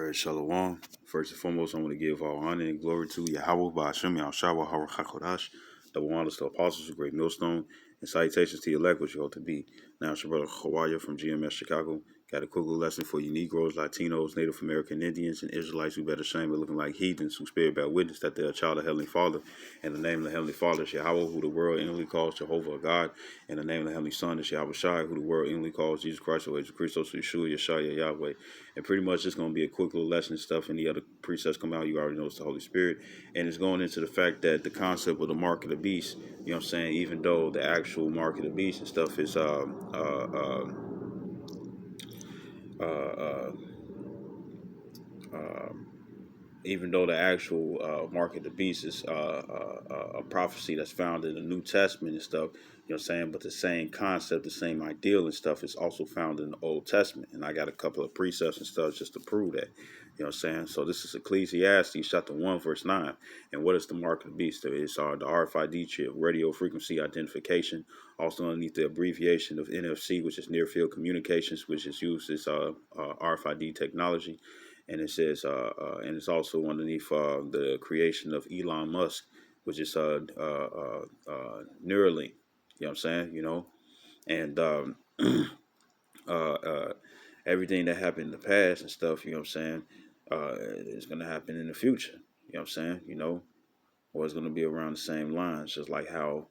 right, Shalom. First and foremost, I want to give all honor and glory to Yahweh, Ba'ashem, Yahshua, HaRachakodash, the one honors to apostles, the great millstone, and salutations to your elect, which you ought to be. Now, it's your brother Hawaya from GMS Chicago. Got a quick little lesson for you Negroes, Latinos, Native American Indians, and Israelites who better shame but looking like heathens who spirit bear witness that they're a child of Heavenly Father. In the name of the Heavenly Father is Yahweh, who the world inwardly calls Jehovah God. In the name of the Heavenly Son is Yahweh Shai, who the world inwardly calls Jesus Christ, or Jesus Christos, Yeshua, Yeshua, Yahweh. And pretty much it's going to be a quick little lesson and stuff. Any other precepts come out, you already know it's the Holy Spirit. And it's going into the fact that the concept of the mark of the beast, you know what I'm saying, even though the actual mark of the beast and stuff is even though the actual mark of the beast is a prophecy that's found in the New Testament and stuff, you know what I'm saying? But the same concept, the same ideal and stuff is also found in the Old Testament. And I got a couple of precepts and stuff just to prove that. You know what I'm saying? So this is Ecclesiastes chapter 1, verse 9. And what is the mark of the beast? It's the RFID chip, radio frequency identification, also underneath the abbreviation of NFC, which is near field communications, which is used as RFID technology. And it says, and it's also underneath the creation of Elon Musk, which is Neuralink. You know what I'm saying? You know, and everything that happened in the past and stuff. You know what I'm saying? Is going to happen in the future. You know what I'm saying? You know, or it's going to be around the same lines, just like how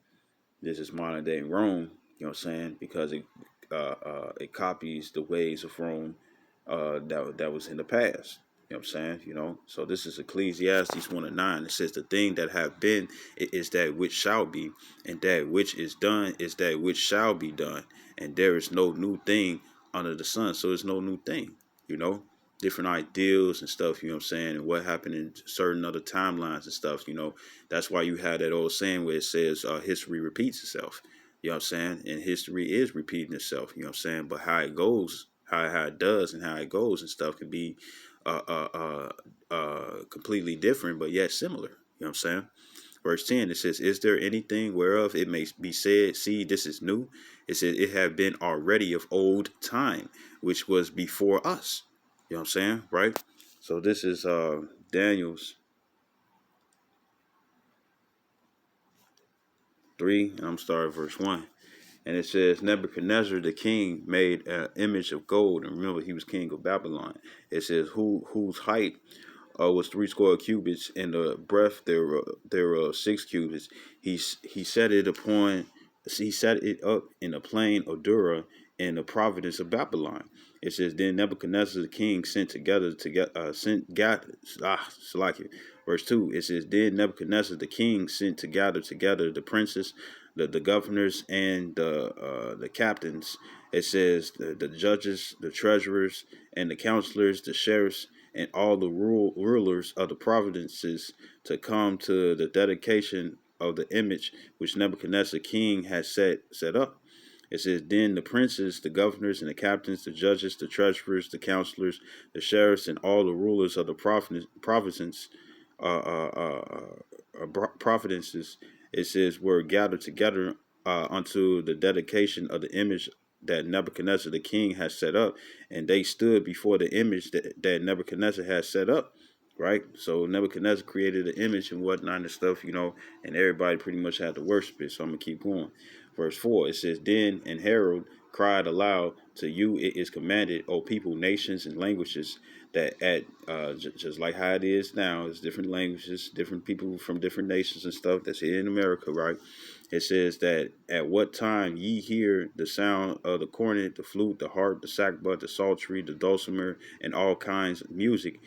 this is modern day Rome. You know what I'm saying? Because it copies the ways of Rome that was in the past. You know what I'm saying? You know, so this is Ecclesiastes 1 and 9. It says, the thing that have been is that which shall be, and that which is done is that which shall be done. And there is no new thing under the sun. So it's no new thing, you know, different ideals and stuff, you know what I'm saying, and what happened in certain other timelines and stuff, you know. That's why you had that old saying where it says history repeats itself. You know what I'm saying? And history is repeating itself, you know what I'm saying? But how it goes, how it does and how it goes and stuff can be completely different, but yet similar. You know what I'm saying? Verse 10, it says, is there anything whereof it may be said, see, this is new? It says, it have been already of old time, which was before us. You know what I'm saying? Right? So this is Daniel's 3, and I'm starting verse 1. And it says, Nebuchadnezzar the king made an image of gold. And remember, he was king of Babylon. It says, whose height was 80 cubits, and the breadth thereof 6 cubits. He set it up in the plain of Dura in the province of Babylon. It says, then Nebuchadnezzar the king sent together verse 2. It says, then Nebuchadnezzar the king sent to gather together the princes, the governors, and the captains. It says the judges, the treasurers, and the counselors, the sheriffs, and all the rulers of the provinces to come to the dedication of the image which Nebuchadnezzar king had set up. It says, then the princes, the governors, and the captains, the judges, the treasurers, the counselors, the sheriffs, and all the rulers of the provinces, providences, it says, were gathered together unto the dedication of the image that Nebuchadnezzar the king has set up, and they stood before the image that Nebuchadnezzar has set up, right? So Nebuchadnezzar created an image and whatnot and stuff, you know, and everybody pretty much had to worship it. So I'm going to keep going. Verse 4, it says, then and Herod cried aloud, to you it is commanded, O people, nations, and languages, that at just like how it is now, it's different languages, different people from different nations and stuff that's here in America, right? It says that at what time ye hear the sound of the cornet, the flute, the harp, the sackbut, the psaltery, the dulcimer, and all kinds of music,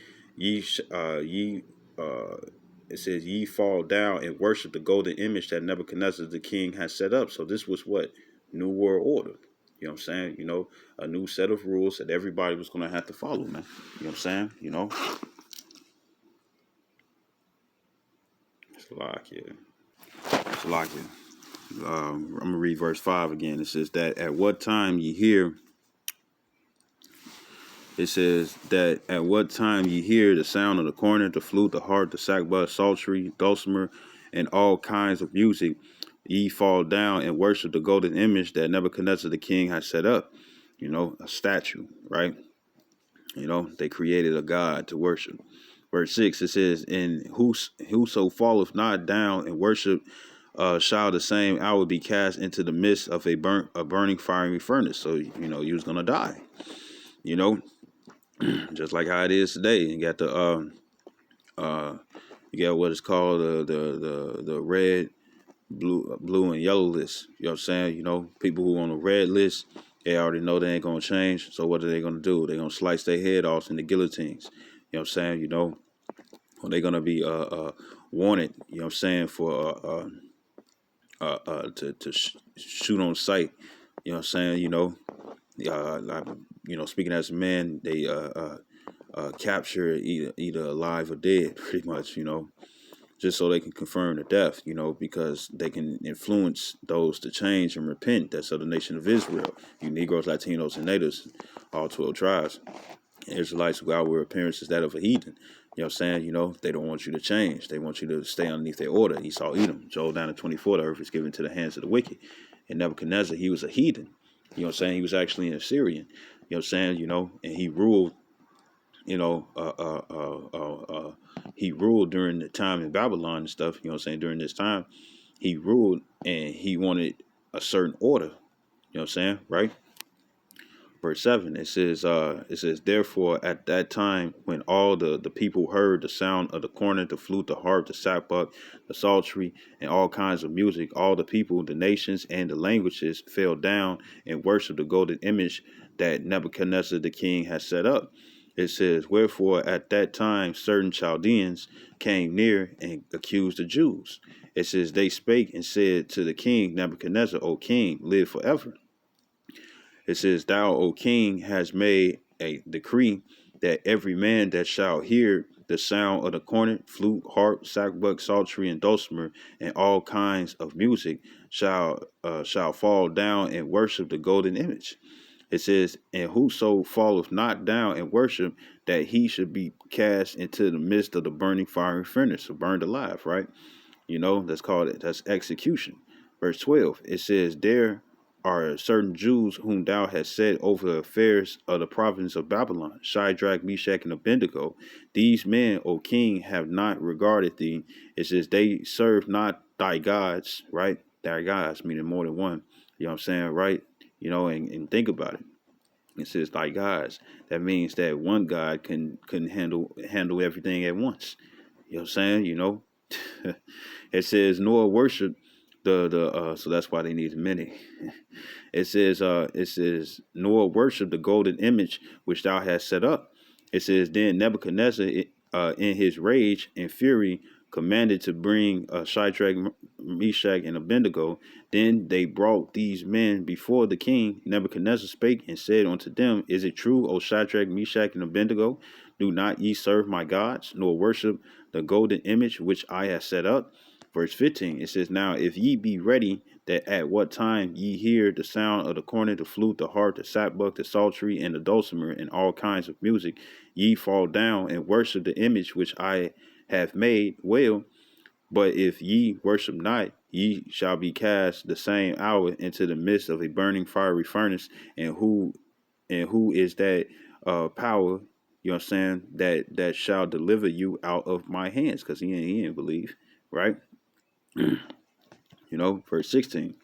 it says, ye fall down and worship the golden image that Nebuchadnezzar the king has set up. So this was what? New world order. You know what I'm saying? You know, a new set of rules that everybody was going to have to follow, man. You know what I'm saying? You know? It's like, yeah. It's like, yeah. I'm going to read verse 5 again. It says that at what time ye hear, it says that at what time ye hear the sound of the cornet, the flute, the harp, the sackbut, psaltery, dulcimer, and all kinds of music, ye fall down and worship the golden image that Nebuchadnezzar the king has set up. You know, a statue, right? You know, they created a god to worship. Verse 6, it says, and whoso falleth not down and worship shall the same hour be cast into the midst of a burning fiery furnace. So, you know, you was going to die, you know, just like how it is today. You got the, you got what is called the red, blue and yellow list. You know what I'm saying? You know, people who on the red list, they already know they ain't going to change. So what are they going to do? They're going to slice their head off in the guillotines. You know what I'm saying? You know, they're going to be wanted, you know what I'm saying, for shoot on sight. You know what I'm saying? You know, like, you know, speaking as a man, they capture either alive or dead, pretty much. You know, just so they can confirm the death. You know, because they can influence those to change and repent. That's of the nation of Israel. You Negroes, Latinos, and Natives, all 12 tribes. Israelites who outward appearance is that of a heathen. You know what I'm saying? You know, they don't want you to change. They want you to stay underneath their order. Esau, Edom. Joel down to 24, the earth is given to the hands of the wicked. And Nebuchadnezzar, he was a heathen. You know what I'm saying? He was actually an Assyrian. You know what I'm saying? You know, and he ruled, you know, he ruled during the time in Babylon and stuff. You know what I'm saying? During this time, he ruled and he wanted a certain order. You know what I'm saying? Right? Verse 7, it says, therefore at that time when all the people heard the sound of the cornet, the flute, the harp, the sackbut, the psaltery, and all kinds of music, all the people, the nations, and the languages fell down and worshiped the golden image that Nebuchadnezzar the king had set up. It says, wherefore at that time certain Chaldeans came near and accused the Jews. It says, they spake and said to the king Nebuchadnezzar, O king, live forever. It says, thou, O king, has made a decree that every man that shall hear the sound of the cornet, flute, harp, sackbut, psaltery, and dulcimer, and all kinds of music shall fall down and worship the golden image. It says, and whoso falleth not down and worship, that he should be cast into the midst of the burning fiery furnace, so burned alive, right? You know, that's execution. Verse 12, it says, there are certain Jews whom thou hast set over the affairs of the province of Babylon, Shadrach, Meshach, and Abednego. These men, O king, have not regarded thee. It says, they serve not thy gods, right? Thy gods, meaning more than one. You know what I'm saying, right? You know, and think about it. It says thy gods. That means that one God couldn't handle everything at once. You know what I'm saying? You know, it says nor worship the so that's why they need many. It says nor worship the golden image which thou hast set up. It says then Nebuchadnezzar in his rage and fury commanded to bring Shadrach, Meshach, and Abednego. Then they brought these men before the king. Nebuchadnezzar spake and said unto them, is it true, O Shadrach, Meshach, and Abednego? Do not ye serve my gods, nor worship the golden image which I have set up? Verse 15, it says, now if ye be ready, that at what time ye hear the sound of the cornet, the flute, the harp, the sackbut, the psaltery, and the dulcimer, and all kinds of music, ye fall down and worship the image which I have made, well, but if ye worship not, ye shall be cast the same hour into the midst of a burning fiery furnace. And who is that power, you know what I'm saying, that shall deliver you out of my hands? Because he didn't believe, right? You know, verse 16.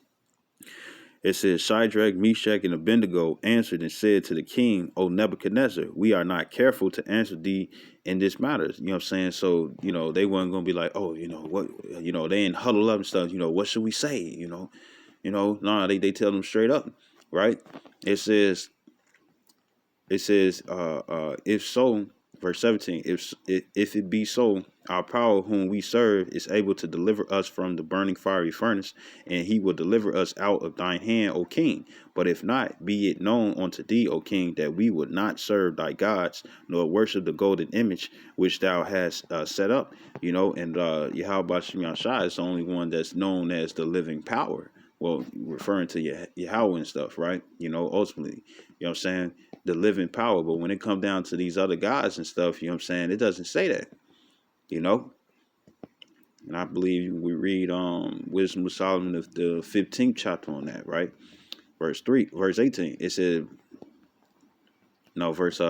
It says, Shadrach, Meshach, and Abednego answered and said to the king, O Nebuchadnezzar, we are not careful to answer thee in this matter. You know what I'm saying? So, you know, they weren't going to be like, oh, you know, what, you know, they ain't huddle up and stuff. You know, what should we say? You know, nah, they tell them straight up, right? It says, if so, verse 17, if it be so, our power whom we serve is able to deliver us from the burning fiery furnace, and he will deliver us out of thine hand, O king. But if not, be it known unto thee, O king, that we would not serve thy gods, nor worship the golden image which thou hast set up. You know, and Yahweh Shem Shai is the only one that's known as the living power. Well, referring to Yahweh and stuff, right? You know, ultimately, you know what I'm saying? The living power. But when it comes down to these other gods and stuff, you know what I'm saying, it doesn't say that, you know. And I believe we read Wisdom of Solomon, the 15th chapter on that, right? Verse 18. It said, no, verse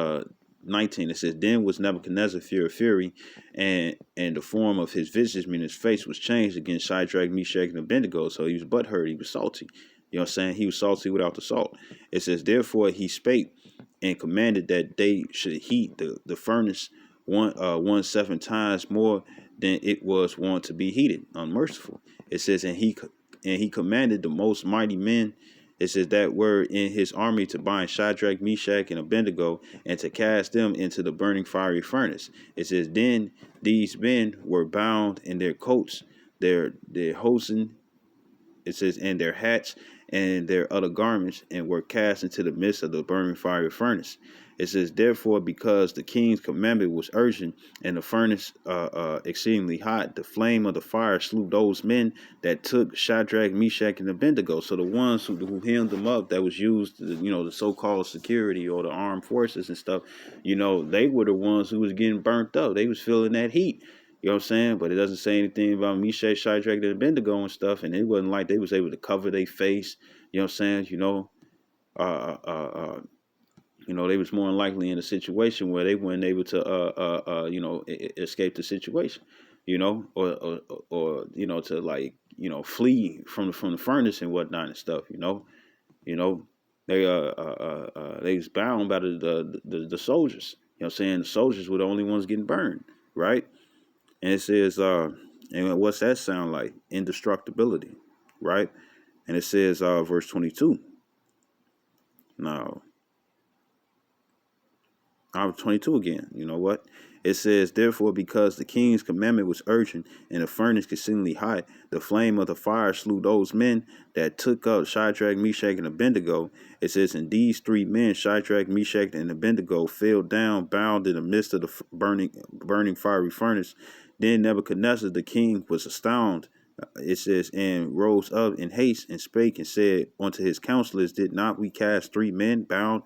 19, it says, then was Nebuchadnezzar fury, and the form of his visage, meaning his face, was changed against Shadrach, Meshach, and Abednego. So he was butthurt, he was salty. You know what I'm saying? He was salty without the salt. It says, therefore he spake and commanded that they should heat the furnace 1 times more than it was wont to be heated, unmerciful. It says, and he commanded the most mighty men, it says, that were in his army to bind Shadrach, Meshach, and Abednego, and to cast them into the burning fiery furnace. It says, then these men were bound in their coats, their hosen, it says, and their hats and their other garments, and were cast into the midst of the burning fiery furnace. It says, therefore, because the king's commandment was urgent, and the furnace exceedingly hot, the flame of the fire slew those men that took Shadrach, Meshach, and Abednego. So the ones who hemmed them up, that was used, the so-called security or the armed forces and stuff, they were the ones who was getting burnt up. They was feeling that heat. You know what I'm saying? But it doesn't say anything about Meshach, Shadrach, and Abednego and stuff. And it wasn't like they was able to cover their face. You know what I'm saying? They was more than likely in a situation where they weren't able to, escape the situation. Or to flee from the furnace and whatnot and stuff. They was bound by the soldiers. You know what I'm saying? The soldiers were the only ones getting burned, right? And it says, and what's that sound like? Indestructibility, right? And it says, verse 22. Now, 22 again. You know what? It says, therefore, because the king's commandment was urgent, and the furnace exceedingly hot, the flame of the fire slew those men that took up Shadrach, Meshach, and Abednego. It says, and these three men, Shadrach, Meshach, and Abednego, fell down, bound in the midst of the burning fiery furnace. Then Nebuchadnezzar the king was astounded. It says, and rose up in haste and spake and said unto his counselors, did not we cast three men bound,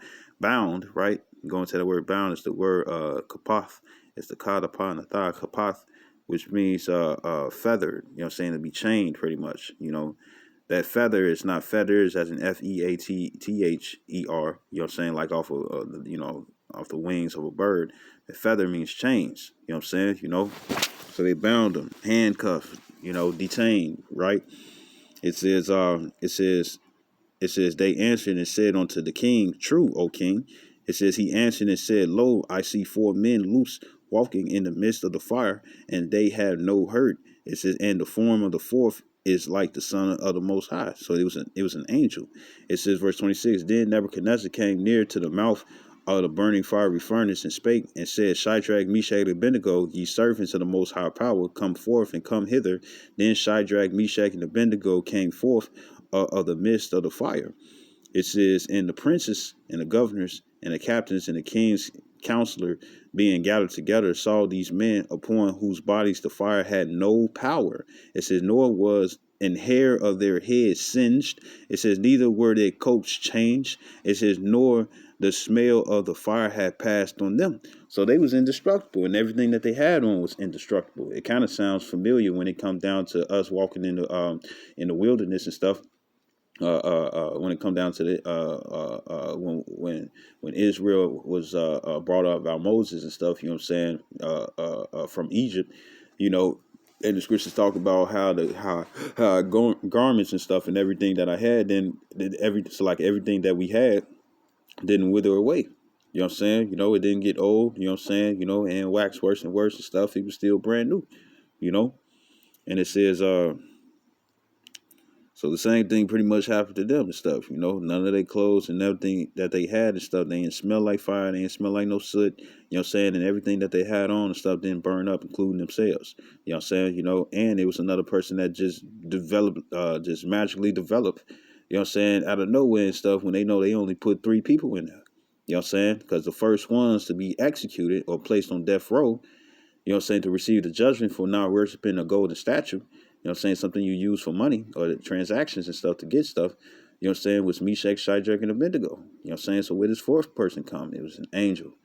right? Going to the word bound is the word kapath. It's the kadapa and the thigh kapath, which means feathered, to be chained pretty much. That feather is not feathers as in feather, like off of, off the wings of a bird. The feather means chains, So they bound them, handcuffed, detained, right? It says, they answered and said unto the king, true, O king. It says, he answered and said, lo, I see four men loose walking in the midst of the fire, and they have no hurt. It says, and the form of the fourth is like the Son of the Most High. So it was an angel. It says, verse 26, then Nebuchadnezzar came near to the mouth of the burning fiery furnace and spake and said, Shadrach, Meshach, and Abednego, ye servants of the Most High Power, come forth and come hither. Then Shadrach, Meshach, and Abednego came forth of the midst of the fire. It says, and the princes and the governors and the captains and the king's counselor being gathered together saw these men upon whose bodies the fire had no power. It says, nor was an hair of their heads singed. It says, neither were their coats changed. It says, nor the smell of the fire had passed on them. So they was indestructible, and everything that they had on was indestructible. It kind of sounds familiar when it comes down to us walking in the wilderness and stuff. When it come down to the when Israel was brought up by Moses and stuff, from Egypt, and the scriptures talk about how garments and stuff and everything that I had, everything that we had didn't wither away. You know what I'm saying? It didn't get old. You know what I'm saying? And wax worse and worse and stuff. It was still brand new. And it says So the same thing pretty much happened to them and stuff, None of their clothes and everything that they had and stuff, they didn't smell like fire, they didn't smell like no soot, and everything that they had on and stuff didn't burn up, including themselves, and it was another person that just developed, just magically developed, out of nowhere and stuff when they know they only put 3 people in there, because the first ones to be executed or placed on death row, to receive the judgment for not worshiping a golden statue, something you use for money or the transactions and stuff to get stuff, was Meshach, Shadrach, and Abednego. So where this 4th person come? It was an angel,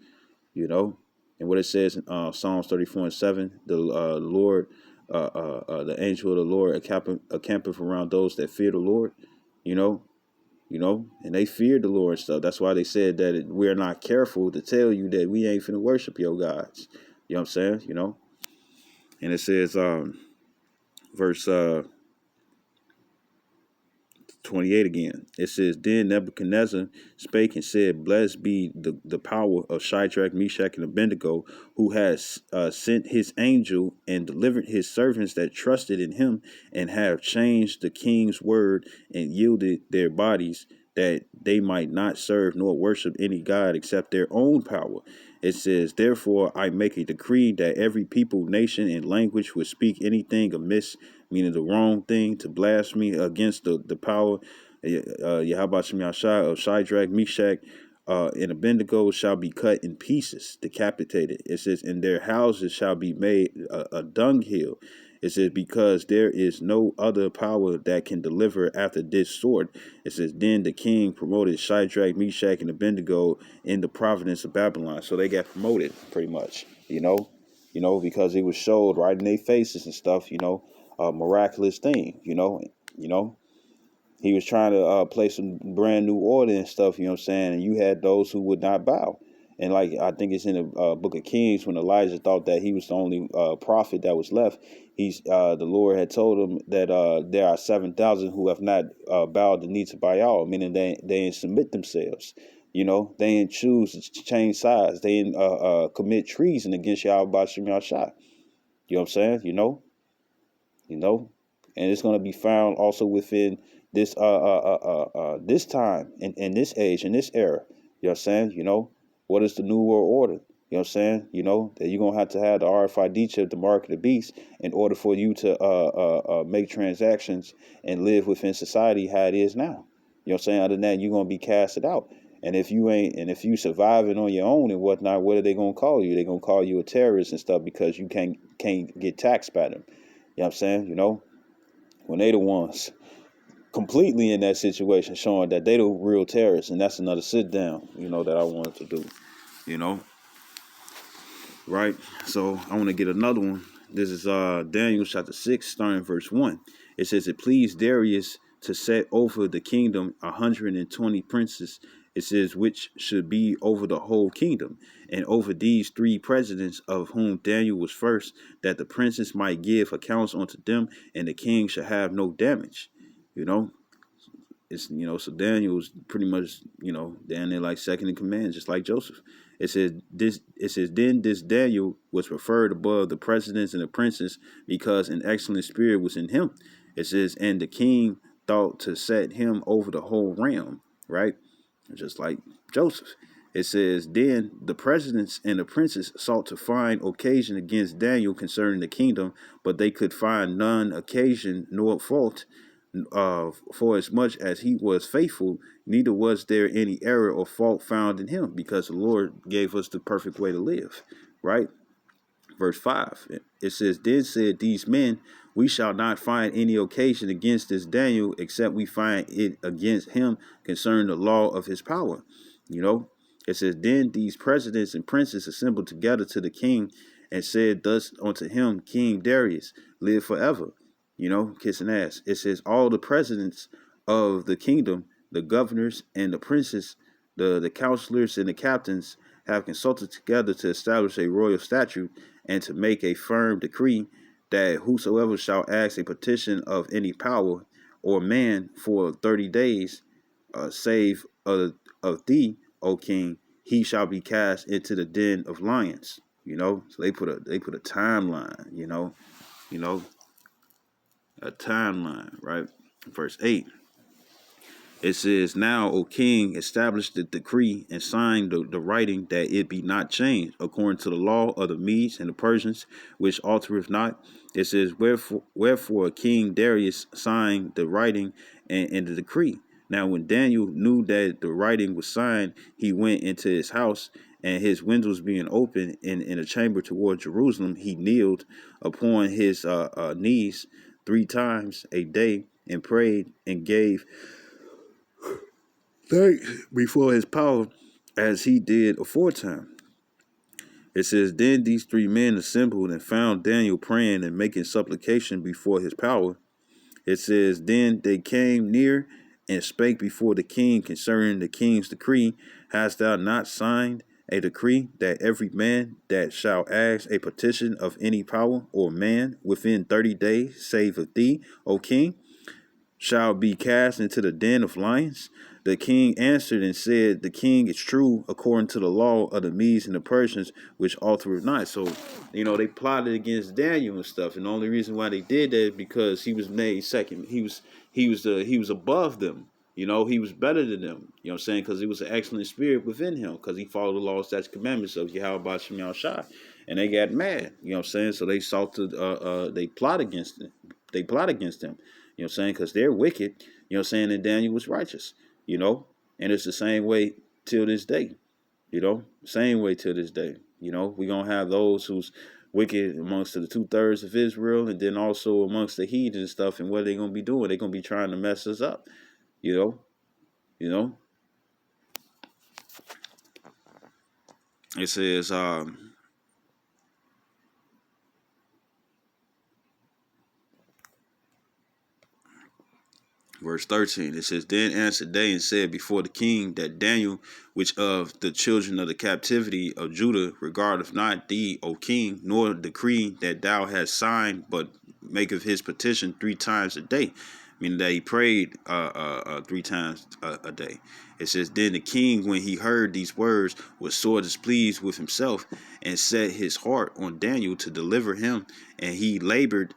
And what it says in Psalms 34:7, the Lord, the angel of the Lord encampeth around those that fear the Lord, and they feared the Lord and stuff. That's why they said that we're not careful to tell you that we ain't finna worship your gods. You know what I'm saying? And it says, verse 28 again. It says, Then Nebuchadnezzar spake and said, Blessed be the power of Shadrach, Meshach, and Abednego, who has sent his angel and delivered his servants that trusted in him, and have changed the king's word and yielded their bodies, that they might not serve nor worship any god except their own power. It says, Therefore I make a decree that every people, nation, and language would speak anything amiss, meaning the wrong thing, to blaspheme against the power Yahweh Shem Yahshai of Shadrach, Meshach, and Abednego shall be cut in pieces, decapitated. It says, and their houses shall be made a dunghill. It says, because there is no other power that can deliver after this sword. It says, then the king promoted Shadrach, Meshach, and Abednego in the province of Babylon. So they got promoted pretty much, because it was showed right in their faces and stuff, a miraculous thing, He was trying to place some brand new order and stuff, you know what I'm saying? And you had those who would not bow. And like, I think it's in the book of Kings, when Elijah thought that he was the only prophet that was left, the Lord had told him that there are 7,000 who have not bowed the knee to Baal, meaning they didn't submit themselves. They didn't choose to change sides. They didn't commit treason against Yahweh Shem Yahshai. You know what I'm saying? And it's going to be found also within this time and this age and this era. You know what I'm saying? What is the new world order? You know what I'm saying? That you're gonna have to have the RFID chip, the mark of the beast, in order for you to make transactions and live within society how it is now. You know what I'm saying? Other than that, you're gonna be casted out. And if you surviving on your own and whatnot, what are they gonna call you? They're gonna call you a terrorist and stuff because you can't get taxed by them. You know what I'm saying? When they the ones completely in that situation, showing that they the real terrorists. And that's another sit down, that I wanted to do, right? So I want to get another one. This is Daniel chapter 6, starting verse 1. It says, it pleased Darius to set over the kingdom 120 princes. It says, which should be over the whole kingdom, and over these 3 presidents, of whom Daniel was first, that the princes might give accounts unto them, and the king should have no damage. It's so Daniel was pretty much down there like second in command, just like Joseph. It says then this Daniel was preferred above the presidents and the princes, because an excellent spirit was in him. It says, and the king thought to set him over the whole realm, right? Just like Joseph. It says, then the presidents and the princes sought to find occasion against Daniel concerning the kingdom, but they could find none occasion nor fault. For as much as he was faithful, neither was there any error or fault found in him, because the Lord gave us the perfect way to live, right? Verse 5, it says, then said these men, we shall not find any occasion against this Daniel, except we find it against him concerning the law of his power. It says, then these presidents and princes assembled together to the king, and said thus unto him, King Darius, live forever. Kissing ass. It says, all the presidents of the kingdom, the governors and the princes, the counselors and the captains, have consulted together to establish a royal statute, and to make a firm decree, that whosoever shall ask a petition of any power or man for 30 days, save of thee, O king, he shall be cast into the den of lions. So they put a timeline, a timeline, right? Verse 8. It says, now, O king, establish the decree and sign the writing, that it be not changed, according to the law of the Medes and the Persians, which altereth not. It says, wherefore King Darius signed the writing and the decree. Now, when Daniel knew that the writing was signed, he went into his house, and his windows being open in a chamber toward Jerusalem, he kneeled upon his knees 3 times a day, and prayed and gave thanks before his power, as he did aforetime. It says, then these 3 men assembled and found Daniel praying and making supplication before his power. It says, then they came near and spake before the king concerning the king's decree. Hast thou not signed a decree that every man that shall ask a petition of any power or man within 30 days, save of thee, O king, shall be cast into the den of lions? The king answered and said, the king is true according to the law of the Medes and the Persians, which altereth not. So, they plotted against Daniel and stuff, and the only reason why they did that is because he was made second. He was above them. He was better than them. You know what I'm saying? Because it was an excellent spirit within him, because he followed the law, statutes, commandments of Yahweh Shem Shai. And they got mad. You know what I'm saying? So they sought to they plot against him. They plot against him. You know what I'm saying? Because they're wicked. You know what I'm saying? And Daniel was righteous. And it's the same way till this day. Same way till this day. We're going to have those who's wicked amongst the 2/3 of Israel, and then also amongst the heathen and stuff. And what they're going to be doing? They're going to be trying to mess us up. You know. It says, verse 13, it says, then answered they and said before the king that Daniel, which of the children of the captivity of Judah, regardeth not thee, O king, nor the decree that thou hast signed, but maketh his petition 3 times a day, meaning that he prayed 3 times a day. It says, then the king, when he heard these words, was sore displeased with himself, and set his heart on Daniel to deliver him, and he labored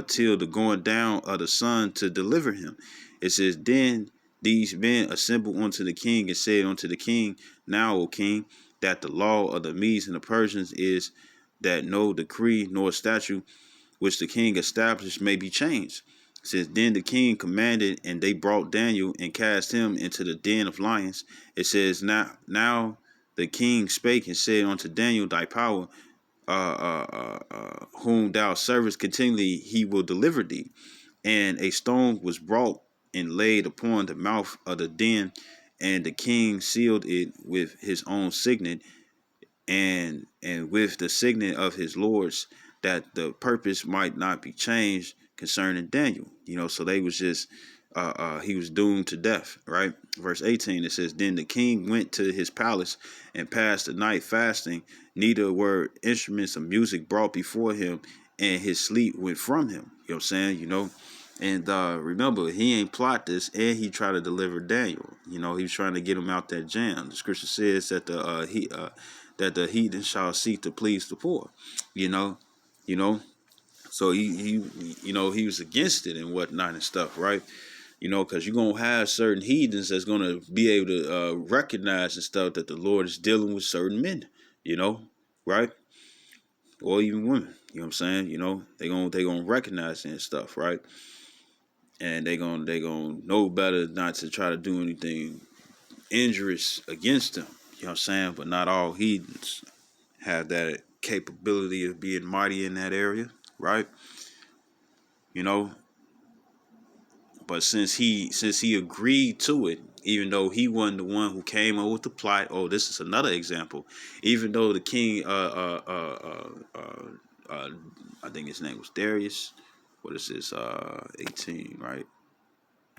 till the going down of the sun to deliver him. It says, then these men assembled unto the king and said unto the king, now, O king, that the law of the Medes and the Persians is that no decree nor statute which the king established may be changed. It says, then the king commanded, and they brought Daniel and cast him into the den of lions. It says, now the king spake and said unto Daniel, thy power, whom thou servest continually, he will deliver thee. And a stone was brought and laid upon the mouth of the den, and the king sealed it with his own signet, and with the signet of his lords, that the purpose might not be changed concerning Daniel. So they was just he was doomed to death, right? Verse 18, it says, then the king went to his palace and passed the night fasting, neither were instruments of music brought before him, and his sleep went from him. You know what I'm saying? And remember, he ain't plot this, and he tried to deliver Daniel. He was trying to get him out that jam. The scripture says that the heathen shall seek to please the poor. You know. So he was against it and whatnot and stuff, right? Because you're going to have certain heathens that's going to be able to recognize and stuff that the Lord is dealing with certain men, right? Or even women, you know what I'm saying? They gonna recognize it and stuff, right? And they gonna know better not to try to do anything injurious against them, you know what I'm saying? But not all heathens have that capability of being mighty in that area, right? But since he agreed to it, even though he wasn't the one who came up with the plot. Oh, this is another example. Even though the king, I think his name was Darius. What is this? 18, right?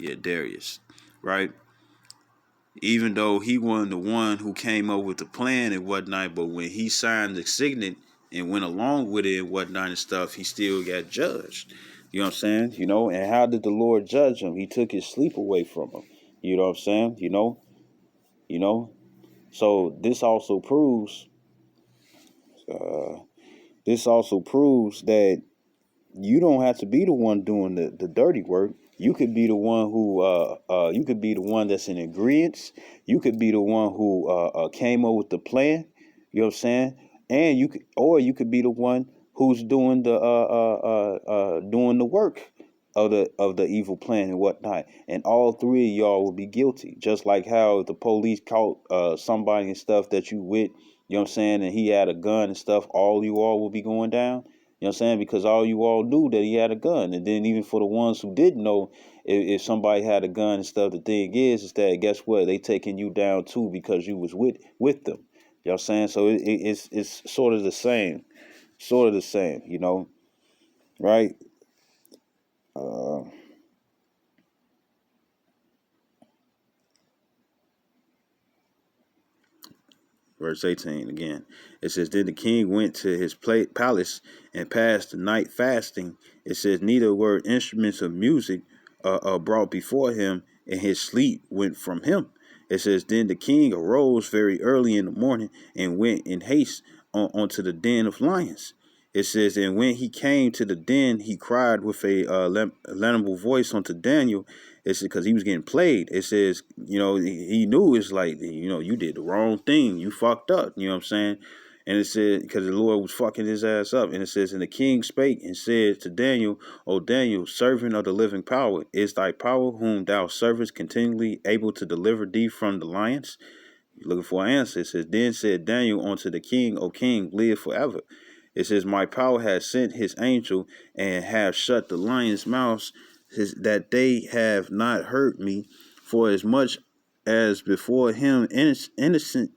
Yeah, Darius, right? Even though he wasn't the one who came up with the plan and whatnot, but when he signed the signet and went along with it and whatnot and stuff, he still got judged. You know what I'm saying? And how did the Lord judge him? He took his sleep away from him. You know what I'm saying? You know. So this also proves that you don't have to be the one doing the dirty work. You could be the one who you could be the one that's in agreement. You could be the one who came up with the plan. You know what I'm saying? And you could be the one who's doing the work of the evil plan and whatnot. And all 3 of y'all will be guilty. Just like how the police caught somebody and stuff that you with, you know what I'm saying, and he had a gun and stuff, all you all will be going down. You know what I'm saying? Because all you all knew that he had a gun. And then even for the ones who didn't know, if somebody had a gun and stuff, the thing is that, guess what? They taking you down too because you was with them. You know what I'm saying? So it's sort of the same. Sort of the same, right? Verse 18 again. It says, then the king went to his palace and passed the night fasting. It says, neither were instruments of music brought before him, and his sleep went from him. It says, then the king arose very early in the morning and went in haste onto the den of lions. It says, and when he came to the den, he cried with a lamentable voice unto Daniel. It's because he was getting played. It says, he knew it's like, you did the wrong thing. You fucked up. You know what I'm saying? And it said, because the Lord was fucking his ass up. And it says, and the king spake and said to Daniel, O Daniel, servant of the living power, is thy power whom thou servest continually able to deliver thee from the lions? You're looking for an answer. It says, then said Daniel unto the king, O king, live forever. It says, my power has sent his angel and have shut the lions' mouths, that they have not hurt me, for as much as before him innocency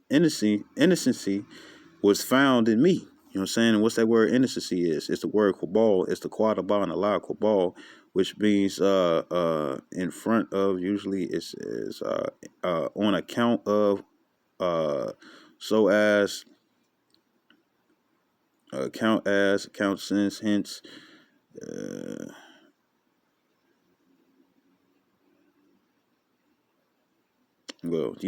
was found in me. You know what I'm saying? And what's that word innocency is? It's the word quabal. It's the quadabal and the la quabal, which means in front of, usually it says on account of, so as, count as, count since, hence. Well, what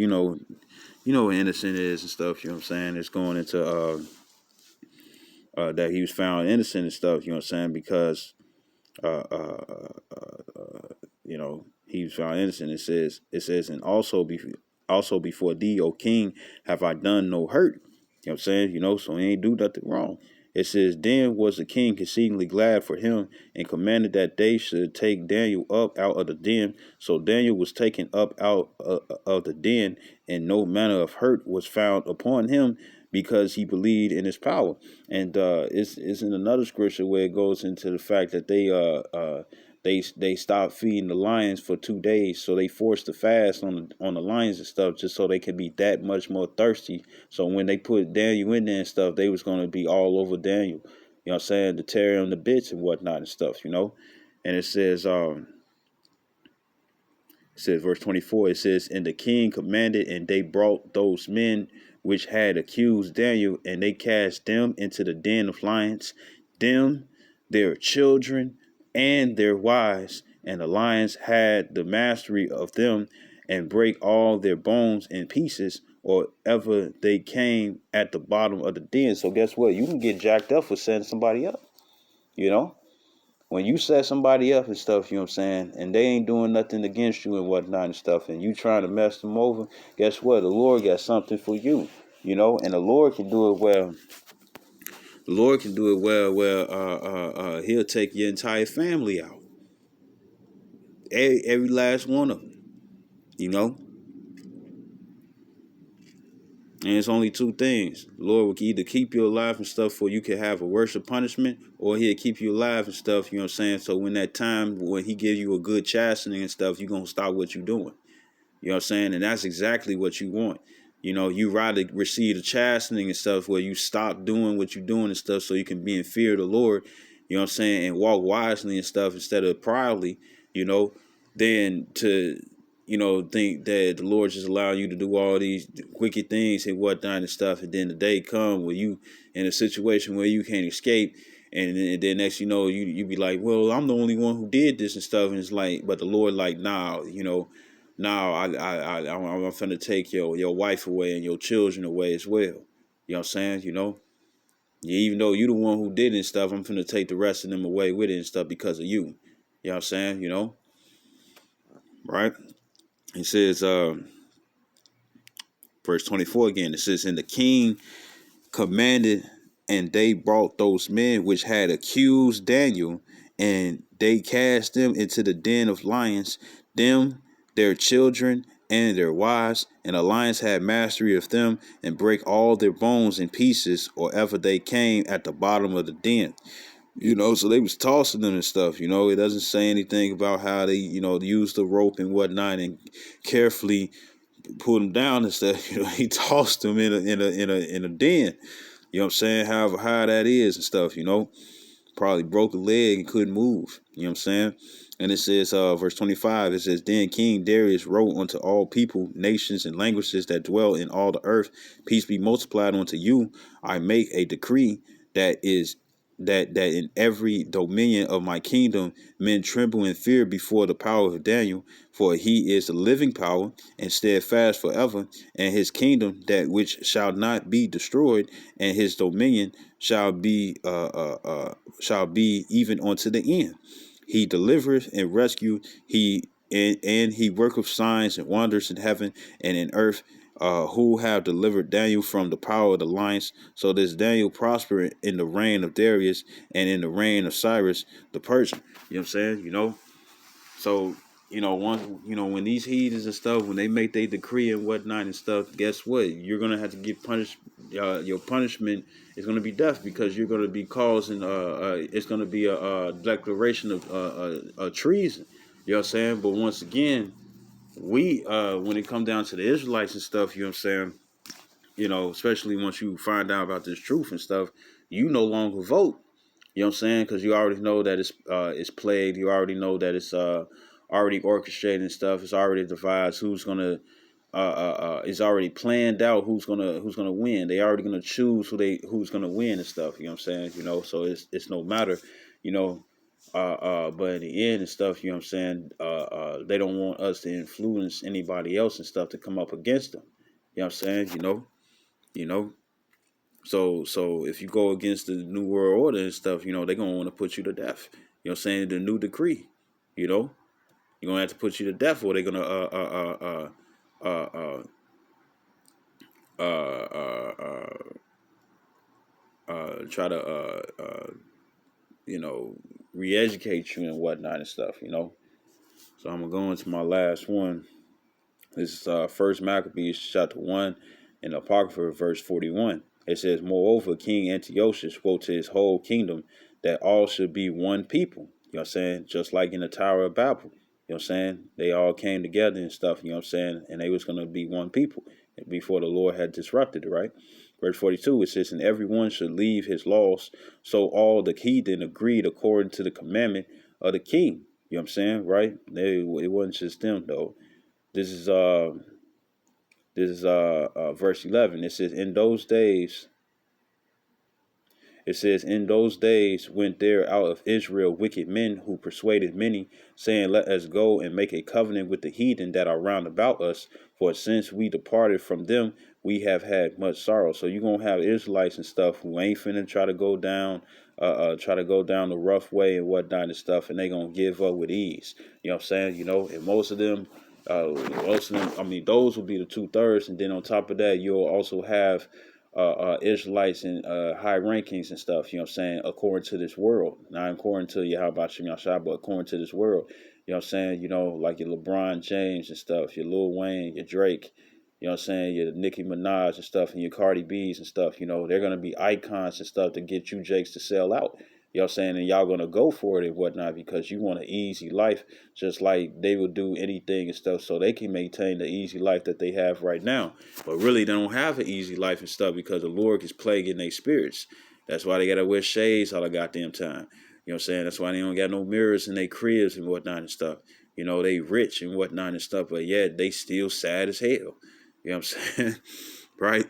innocent is and stuff. You know what I'm saying? It's going into that he was found innocent and stuff. You know what I'm saying? Because he was found innocent. It says, and also before thee, O king, have I done no hurt. You know what I'm saying? So he ain't do nothing wrong. It says, then was the king exceedingly glad for him, and commanded that they should take Daniel up out of the den. So Daniel was taken up out of the den, and no manner of hurt was found upon him, because he believed in his power. And it's in another scripture where it goes into the fact that they stopped feeding the lions for 2 days, so they forced to fast on the lions and stuff, just so they could be that much more thirsty. So when they put Daniel in there and stuff, they was going to be all over Daniel, you know what I'm saying, to tear him to bits and whatnot and stuff, And it says, verse 24, it says, and the king commanded, and they brought those men which had accused Daniel, and they cast them into the den of lions, them, their children, and their wives, and the lions had the mastery of them, and break all their bones in pieces, or ever they came at the bottom of the den. So guess what? You can get jacked up for setting somebody up, When you set somebody up and stuff, you know what I'm saying, and they ain't doing nothing against you and whatnot and stuff, and you trying to mess them over, guess what? The Lord got something for you, and the Lord can do it well. The Lord can do it well. He'll take your entire family out, every last one of them, And it's only two things. The Lord will either keep you alive and stuff, or you can have a worse punishment, or he'll keep you alive and stuff, you know what I'm saying? So when that time, when he gives you a good chastening and stuff, you're going to stop what you're doing. You know what I'm saying? And that's exactly what you want. You rather receive the chastening and stuff where you stop doing what you're doing and stuff, so you can be in fear of the Lord, you know what I'm saying, and walk wisely and stuff instead of proudly, than to think that the Lord just allowing you to do all these wicked things and whatnot and stuff, and then the day come where you in a situation where you can't escape, and then next you be like, well, I'm the only one who did this and stuff, and it's like, but the Lord like, nah, now I'm finna take your wife away and your children away as well. You know what I'm saying? Even though you the one who did it and stuff, I'm finna take the rest of them away with it and stuff because of you. You know what I'm saying? Right? It says, verse 24 again, it says, and the king commanded, and they brought those men which had accused Daniel, and they cast them into the den of lions, them, their children, and their wives, and the lions had mastery of them, and break all their bones in pieces, or ever they came at the bottom of the den. So they was tossing them and stuff. It doesn't say anything about how they, used the rope and whatnot and carefully pulled them down and stuff. He tossed them in a den. You know what I'm saying? However high that is and stuff. probably broke a leg and couldn't move. You know what I'm saying? And it says, verse 25, it says, Then King Darius wrote unto all people, nations, and languages that dwell in all the earth, peace be multiplied unto you. I make a decree that is that in every dominion of my kingdom men tremble in fear before the power of Daniel, for he is the living power and steadfast forever, and his kingdom that which shall not be destroyed, and his dominion shall be even unto the end. He delivereth and rescueth, and he worketh signs and wonders in heaven and in earth, who have delivered Daniel from the power of the lions. So this Daniel prospered in the reign of Darius and in the reign of Cyrus the Persian. You know what I'm saying? So when these heathens and stuff, when they make their decree and whatnot and stuff, guess what? You're gonna have to get punished. Your punishment is gonna be death, because you're gonna be causing. It's gonna be a declaration of treason. You know what I'm saying? But once again, we when it come down to the Israelites and stuff, you know what I'm saying? Especially once you find out about this truth and stuff, you no longer vote. You know what I'm saying? Because you already know that it's played. You already know that it's already orchestrated and stuff. It's already devised who's gonna it's already planned out who's gonna win. They already gonna choose who's gonna win and stuff. You know what I'm saying? So it's no matter. You know, but in the end and stuff, you know what I'm saying? They don't want us to influence anybody else and stuff to come up against them. You know what I'm saying? You know. So if you go against the New World Order and stuff, they're gonna want to put you to death. You know what I'm saying? The new decree, you're gonna have to put you to death, or they're gonna try to re-educate you and whatnot and stuff. So I'm gonna go into my last one. This is First Maccabees chapter 1 and Apocrypha verse 41. It says, Moreover, King Antiochus spoke to his whole kingdom that all should be one people. You know what I'm saying? Just like in the Tower of Babel. You know what I'm saying? They all came together and stuff, you know what I'm saying? And they was going to be one people before the Lord had disrupted it, right? Verse 42, it says, And everyone should leave his laws. So all the heathen agreed according to the commandment of the king. You know what I'm saying? Right? It wasn't just them, though. This is verse 11. It says, In those days went there out of Israel wicked men who persuaded many, saying, Let us go and make a covenant with the heathen that are round about us, for since we departed from them, we have had much sorrow. So you're gonna have Israelites and stuff who ain't finna try to go down the rough way and whatnot and stuff, and they gonna give up with ease. You know what I'm saying? And most of them, those will be the 2/3, and then on top of that, you'll also have Israelites and high rankings and stuff, you know what I'm saying, according to this world. Not according to you, how about you, but according to this world. You know what I'm saying? Like your LeBron James and stuff, your Lil Wayne, your Drake, you know what I'm saying, your Nicki Minaj and stuff, and your Cardi B's and stuff, they're going to be icons and stuff to get you Jakes to sell out. You know what I'm saying? And y'all going to go for it and whatnot because you want an easy life, just like they will do anything and stuff so they can maintain the easy life that they have right now. But really, they don't have an easy life and stuff because the Lord is plaguing their spirits. That's why they got to wear shades all the goddamn time. You know what I'm saying? That's why they don't got no mirrors in their cribs and whatnot and stuff. They rich and whatnot and stuff, but yet they still sad as hell. You know what I'm saying? Right?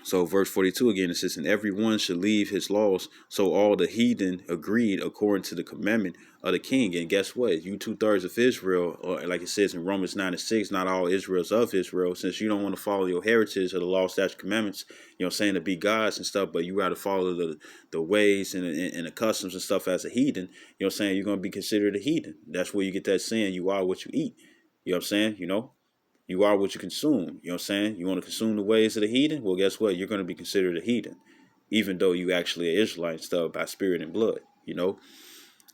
So verse 42 again, it says, And everyone should leave his laws. So all the heathen agreed according to the commandment of the king. And guess what? You 2/3 of Israel, or like it says in Romans 9:6, not all Israel's of Israel. Since you don't want to follow your heritage of the law, statutes, commandments, saying to be gods and stuff, but you got to follow the ways and the customs and stuff as a heathen, saying, you're going to be considered a heathen. That's where you get that saying, you are what you eat. You know what I'm saying? You are what you consume. You know what I'm saying? You want to consume the ways of the heathen? Well, guess what? You're going to be considered a heathen, even though you actually an Israelite and stuff by spirit and blood, And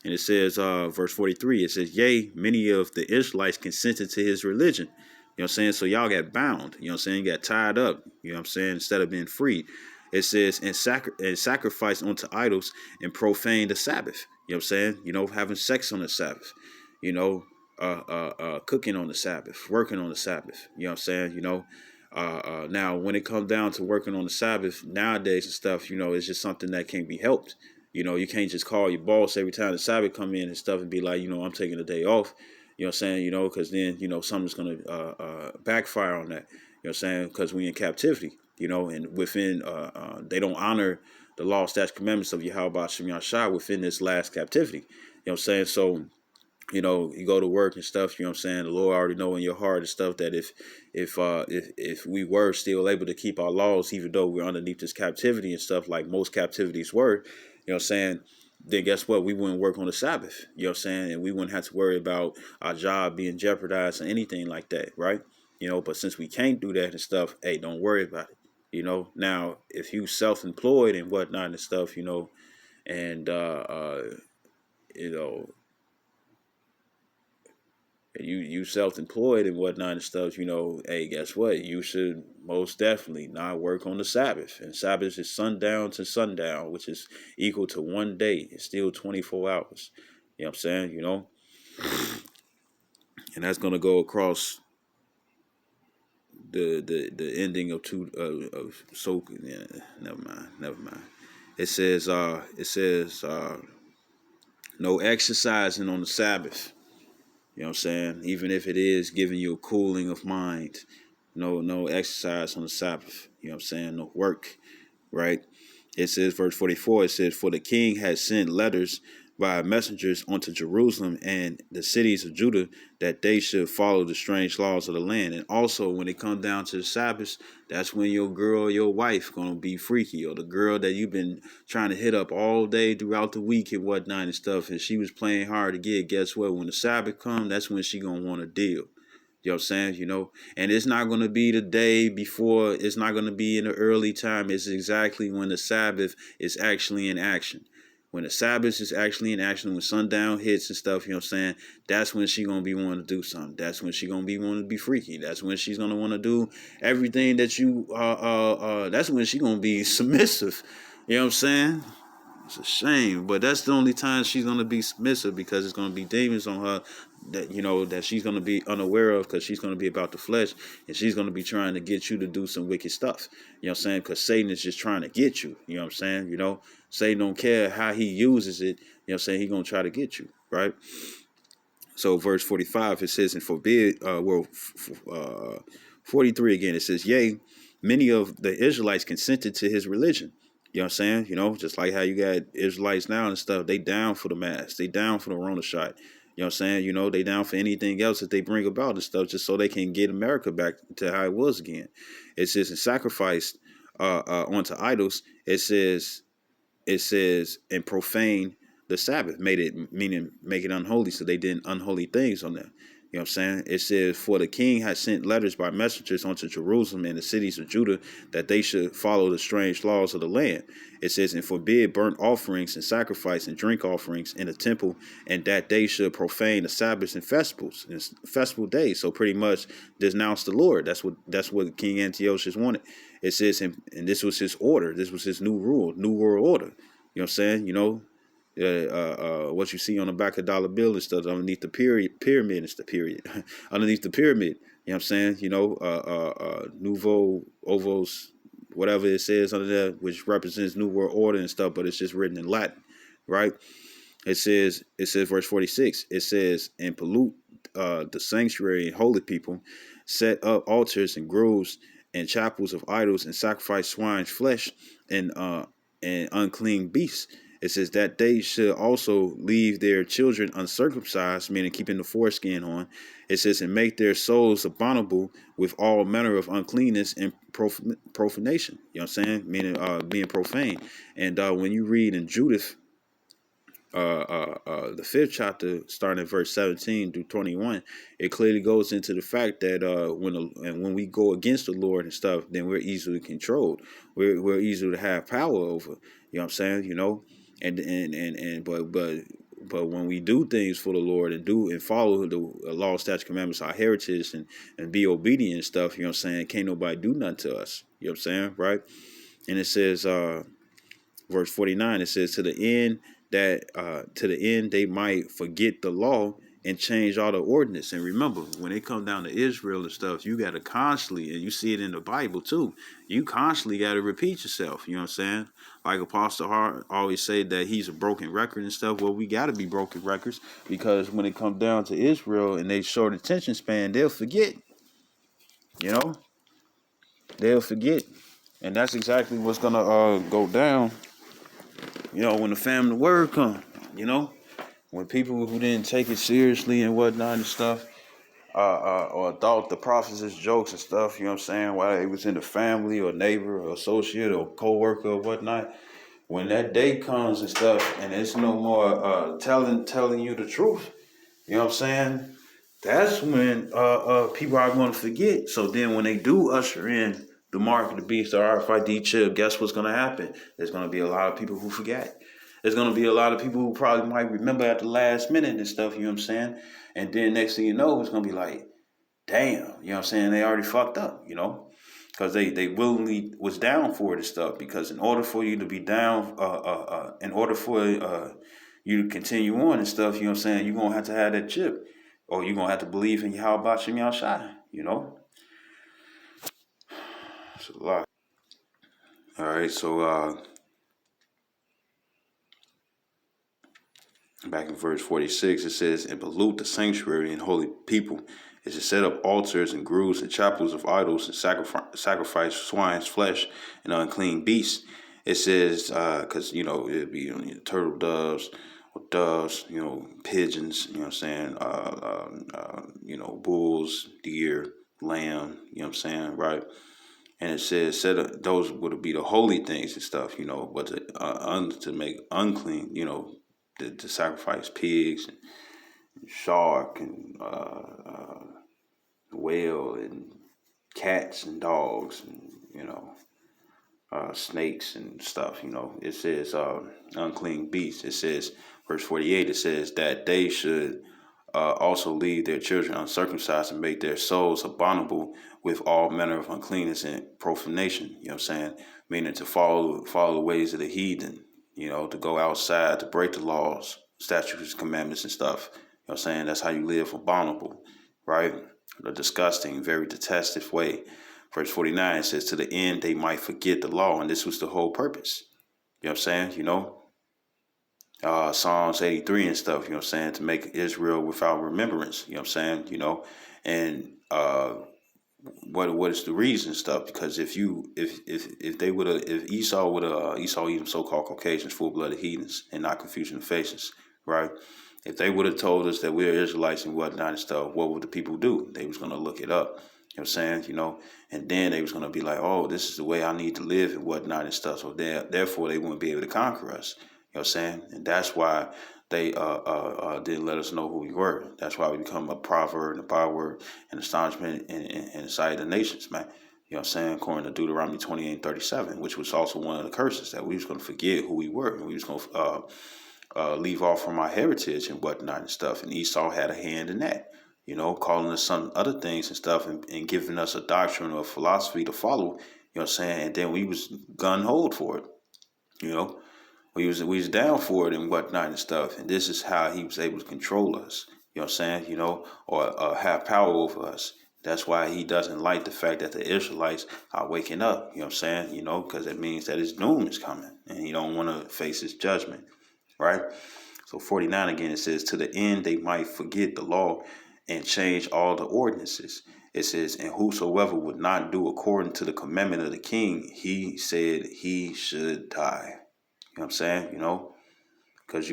it says, verse 43, it says, Yea, many of the Israelites consented to his religion. You know what I'm saying? So y'all got bound. You know what I'm saying? You got tied up. You know what I'm saying? Instead of being freed. It says, and sacrifice unto idols and profane the Sabbath. You know what I'm saying? Having sex on the Sabbath. Cooking on the Sabbath, working on the Sabbath. You know what I'm saying? Now, when it comes down to working on the Sabbath nowadays and stuff, it's just something that can't be helped. You know, you can't just call your boss every time the Sabbath come in and stuff and be like, you know, I'm taking a day off. You know what I'm saying? You know, because then, you know, something's going to backfire on that. You know what I'm saying? Because we in captivity, you know, and within, they don't honor the law, statutes, commandments of Yahweh Shem Yahshua within this last captivity. You know what I'm saying? So, you know, you go to work and stuff, you know what I'm saying? The Lord already know in your heart and stuff that if we were still able to keep our laws, even though we're underneath this captivity and stuff, like most captivities were, you know what I'm saying, then guess what? We wouldn't work on the Sabbath, you know what I'm saying? And we wouldn't have to worry about our job being jeopardized or anything like that, right? You know, but since we can't do that and stuff, hey, don't worry about it. You know, now if you self-employed and whatnot and stuff, you know, and you know, you self-employed and whatnot and stuff, you know, hey, guess what? You should most definitely not work on the Sabbath. And Sabbath is sundown to sundown, which is equal to one day. It's still 24 hours. You know what I'm saying? You know? And that's gonna go across the ending of so yeah, never mind. It says no exercising on the Sabbath. You know what I'm saying? Even if it is giving you a cooling of mind, no exercise on the Sabbath. You know what I'm saying? No work, right? It says, verse 44, it says, for the king has sent letters by messengers unto Jerusalem and the cities of Judah that they should follow the strange laws of the land. And also when it comes down to the Sabbath, that's when your girl, your wife gonna be freaky, or the girl that you've been trying to hit up all day throughout the week and whatnot and stuff, and she was playing hard to get. Guess what? When the Sabbath comes, that's when she gonna want to deal. You know what I'm saying? You know, and it's not going to be the day before. It's not going to be in the early time. It's exactly when the Sabbath is actually in action. When the Sabbath is actually in action, when sundown hits and stuff, you know what I'm saying? That's when she going to be wanting to do something. That's when she going to be wanting to be freaky. That's when she's going to want to do everything that you, that's when she going to be submissive. You know what I'm saying? It's a shame, but that's the only time she's gonna be submissive, because it's gonna be demons on her that, you know, that she's gonna be unaware of, because she's gonna be about the flesh, and she's gonna be trying to get you to do some wicked stuff. You know what I'm saying? Because Satan is just trying to get you. You know what I'm saying? You know, Satan don't care how he uses it. You know what I'm saying? He gonna try to get you, right? So verse 45 it says, and forbid, 43 again, it says, yea, many of the Israelites consented to his religion. You know what I'm saying? You know, just like how you got Israelites now and stuff, they down for the mask, they down for the Rona shot. You know what I'm saying? You know, they down for anything else that they bring about and stuff, just so they can get America back to how it was again. It says, and sacrificed onto idols. It says, and profane the Sabbath, made it, meaning make it unholy, so they did unholy things on them. You know what I'm saying? It says, for the king had sent letters by messengers unto Jerusalem and the cities of Judah that they should follow the strange laws of the land. It says, and forbid burnt offerings and sacrifice and drink offerings in the temple, and that they should profane the Sabbaths and festivals and festival days. So pretty much denounce the Lord. That's what King Antiochus wanted. It says, and this was his order. This was his new rule, new world order. You know what I'm saying? You know, what you see on the back of dollar bill and stuff underneath the pyramid is the period underneath the pyramid. You know what I'm saying? You know, nouveau ovos, whatever it says under there, which represents new world order and stuff, but it's just written in Latin, right? It says verse 46. It says, and pollute the sanctuary and holy people, set up altars and groves and chapels of idols, and sacrifice swine's flesh and unclean beasts. It says that they should also leave their children uncircumcised, meaning keeping the foreskin on. It says, and make their souls abominable with all manner of uncleanness and profanation. You know what I'm saying? Meaning being profane. And when you read in Judith, the 5th chapter, starting at verse 17 through 21, it clearly goes into the fact that when we go against the Lord and stuff, then we're easily controlled. We're easy to have power over. You know what I'm saying? You know, but when we do things for the Lord and do and follow the law, statutes, commandments, our heritage, and be obedient and stuff, you know what I'm saying? Can't nobody do nothing to us. You know what I'm saying? Right? And it says, verse 49, it says, to the end they might forget the law and change all the ordinance. And remember, when it comes down to Israel and stuff, you got to constantly, and you see it in the Bible too, you constantly got to repeat yourself. You know what I'm saying? Like Apostle Hart always say that he's a broken record and stuff. Well, we got to be broken records, because when it comes down to Israel and they short attention span, they'll forget. You know, they'll forget. And that's exactly what's going to go down, you know, when the family word come, you know, when people who didn't take it seriously and whatnot and stuff, or thought the prophets as jokes and stuff, you know what I'm saying, while it was in the family or neighbor or associate or co-worker or whatnot, when that day comes and stuff and it's no more telling you the truth, you know what I'm saying, that's when people are going to forget. So then when they do usher in the mark of the beast or RFID chip, guess what's going to happen? There's going to be a lot of people who forget. There's going to be a lot of people who probably might remember at the last minute and stuff, you know what I'm saying? And then next thing you know, it's going to be like, damn, you know what I'm saying? They already fucked up, you know? Because they willingly was down for it and stuff. Because in order for you to be down, in order for you to continue on and stuff, you know what I'm saying, you're going to have that chip. Or you're going to have to believe in Yahweh Shem Yahshai, you know? It's a lot. All right, so back in verse 46, it says, and pollute the sanctuary and holy people is to set up altars and groves and chapels of idols and sacrifice swine's flesh and unclean beasts. It says, because, you know, it'd be turtle doves, or doves, you know, pigeons, you know what I'm saying, you know, bulls, deer, lamb, you know what I'm saying, right? And it says, set up, those would be the holy things and stuff, you know, but to make unclean, you know, to sacrifice pigs and shark and whale and cats and dogs and, you know, snakes and stuff, you know. It says unclean beasts. It says, verse 48, it says that they should also leave their children uncircumcised and make their souls abominable with all manner of uncleanness and profanation, you know what I'm saying? Meaning to follow the ways of the heathen, you know, to go outside, to break the laws, statutes, commandments and stuff. You know what I'm saying? That's how you live abominable, right? A disgusting, very detested way. Verse 49 says, to the end they might forget the law. And this was the whole purpose. You know what I'm saying? You know, Psalms 83 and stuff, you know what I'm saying, to make Israel without remembrance, you know what I'm saying, you know, and what is the reason stuff? Because if Esau would have Esau, even so-called Caucasians, full-blooded heathens and not confusion of faces, right? If they would have told us that we're Israelites and whatnot and stuff, what would the people do? They was going to look it up, you know what I'm saying, you know, and then they was going to be like, oh, this is the way I need to live and whatnot and stuff. So therefore they wouldn't be able to conquer us. You know what I'm saying? And that's why they didn't let us know who we were. That's why we become a proverb and a byword and astonishment in the sight of the nations, man. You know what I'm saying? According to Deuteronomy 28:37, which was also one of the curses, that we was going to forget who we were. And we was going to leave off from our heritage and whatnot and stuff. And Esau had a hand in that, you know, calling us some other things and stuff and giving us a doctrine or a philosophy to follow, you know what I'm saying? And then we was gun-ho for it, you know. We was down for it and whatnot and stuff. And this is how he was able to control us, you know what I'm saying, you know, or have power over us. That's why he doesn't like the fact that the Israelites are waking up, you know what I'm saying, you know, because it means that his doom is coming and he don't want to face his judgment, right? So 49 again, it says, to the end they might forget the law and change all the ordinances. It says, and whosoever would not do according to the commandment of the king, he said he should die. You know what I'm saying? You know, because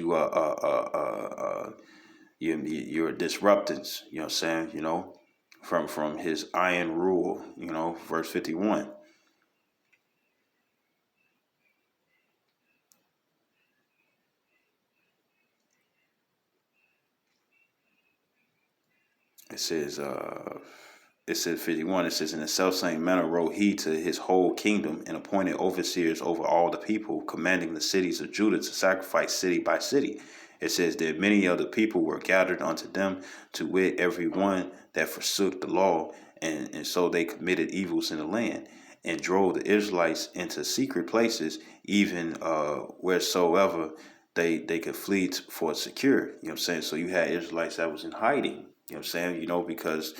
you're a disruptance. You know what I'm saying? You know, from his iron rule. You know, verse 51. It says, 51, it says, in the selfsame manner wrote he to his whole kingdom and appointed overseers over all the people, commanding the cities of Judah to sacrifice city by city. It says that many of the people were gathered unto them, to wit, every one that forsook the law, and so they committed evils in the land, and drove the Israelites into secret places, even wheresoever they could flee for secure. You know what I'm saying? So you had Israelites that was in hiding. You know what I'm saying? Because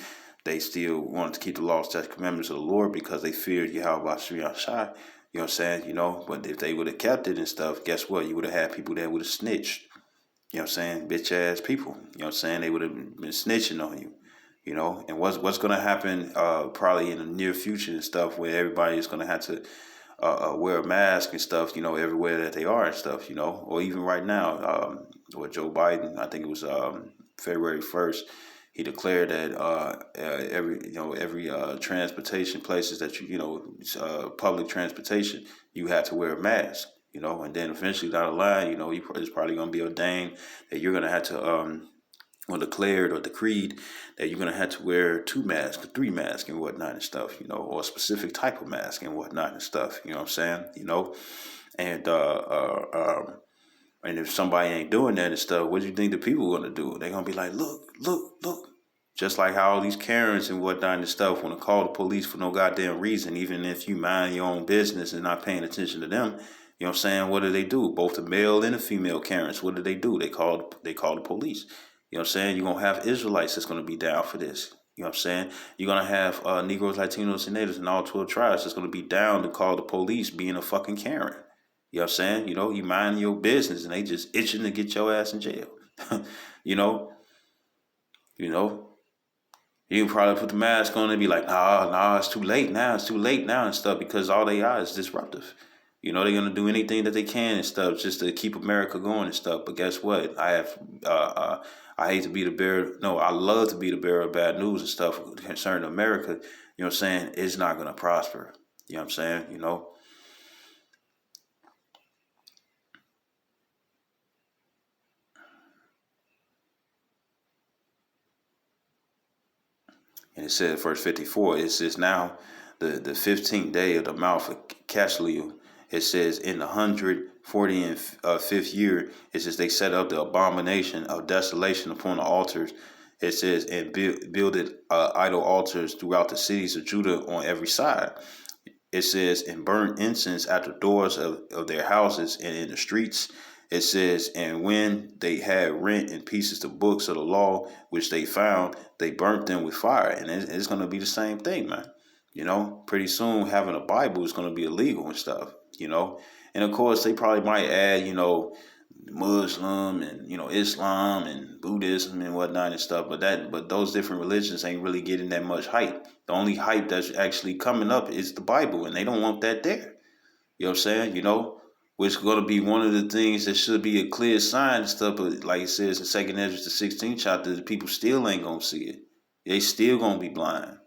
they still wanted to keep the laws, statutes, commandments of the Lord because they feared Yahweh Shai. You know what I'm saying? But if they would have kept it and stuff, guess what? You would have had people that would have snitched. You know what I'm saying? Bitch ass people. You know what I'm saying? They would have been snitching on you. And what's gonna happen probably in the near future and stuff where everybody is gonna have to wear a mask and stuff, everywhere that they are and stuff, or even right now, with Joe Biden, I think it was February 1st, he declared that every transportation places that public transportation, you have to wear a mask, and then eventually down the line, it's probably going to be ordained that you're going to have to or declared or decreed that you're going to have to wear 2 masks, 3 masks and whatnot and stuff, or a specific type of mask and whatnot and stuff, you know what I'm saying, and and if somebody ain't doing that and stuff, what do you think the people are going to do? They're going to be like, look. Just like how all these Karens and whatnot and stuff want to call the police for no goddamn reason, even if you mind your own business and not paying attention to them. You know what I'm saying? What do? Both the male and the female Karens, what do? They call the police. You know what I'm saying? You're going to have Israelites that's going to be down for this. You know what I'm saying? You're going to have Negroes, Latinos, and Natives and all 12 tribes that's going to be down to call the police being a fucking Karen. You know what I'm saying? You mind your business and they just itching to get your ass in jail. you know? You can probably put the mask on and be like, nah, it's too late now. It's too late now and stuff because all they are is disruptive. They're going to do anything that they can and stuff just to keep America going and stuff. But guess what? I hate to be the bearer. No, I love to be the bearer of bad news and stuff concerning America. You know what I'm saying? It's not going to prosper. You know what I'm saying? And it says, verse 54, it says, now the 15th day of the month of Cashleu, it says, in the 145th year, it says, they set up the abomination of desolation upon the altars. It says, and builded idol altars throughout the cities of Judah on every side. It says, and burned incense at the doors of their houses and in the streets. It says, and when they had rent in pieces the books of the law, which they found, they burnt them with fire. And it's going to be the same thing, man. Pretty soon having a Bible is going to be illegal and stuff, And of course, they probably might add, Muslim and, Islam and Buddhism and whatnot and stuff. But those different religions ain't really getting that much hype. The only hype that's actually coming up is the Bible, and they don't want that there. You know what I'm saying? Which is going to be one of the things that should be a clear sign and stuff. But like it says in 2nd Ezra, the 16th chapter, the people still ain't going to see it. They still going to be blind,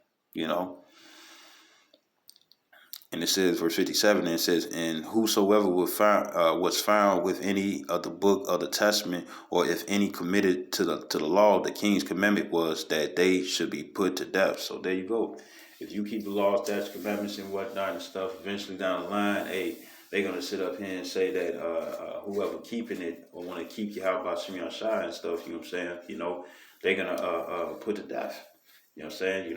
And it says, verse 57, and it says, and whosoever was found with any of the book of the testament, or if any committed to the law, the king's commandment was that they should be put to death. So there you go. If you keep the law, statutes, commandments, and whatnot and stuff, eventually down the line, they're going to sit up here and say that whoever keeping it or want to keep Yahweh Shai and stuff, you know what I'm saying? They're going to put to death. You know what I'm saying?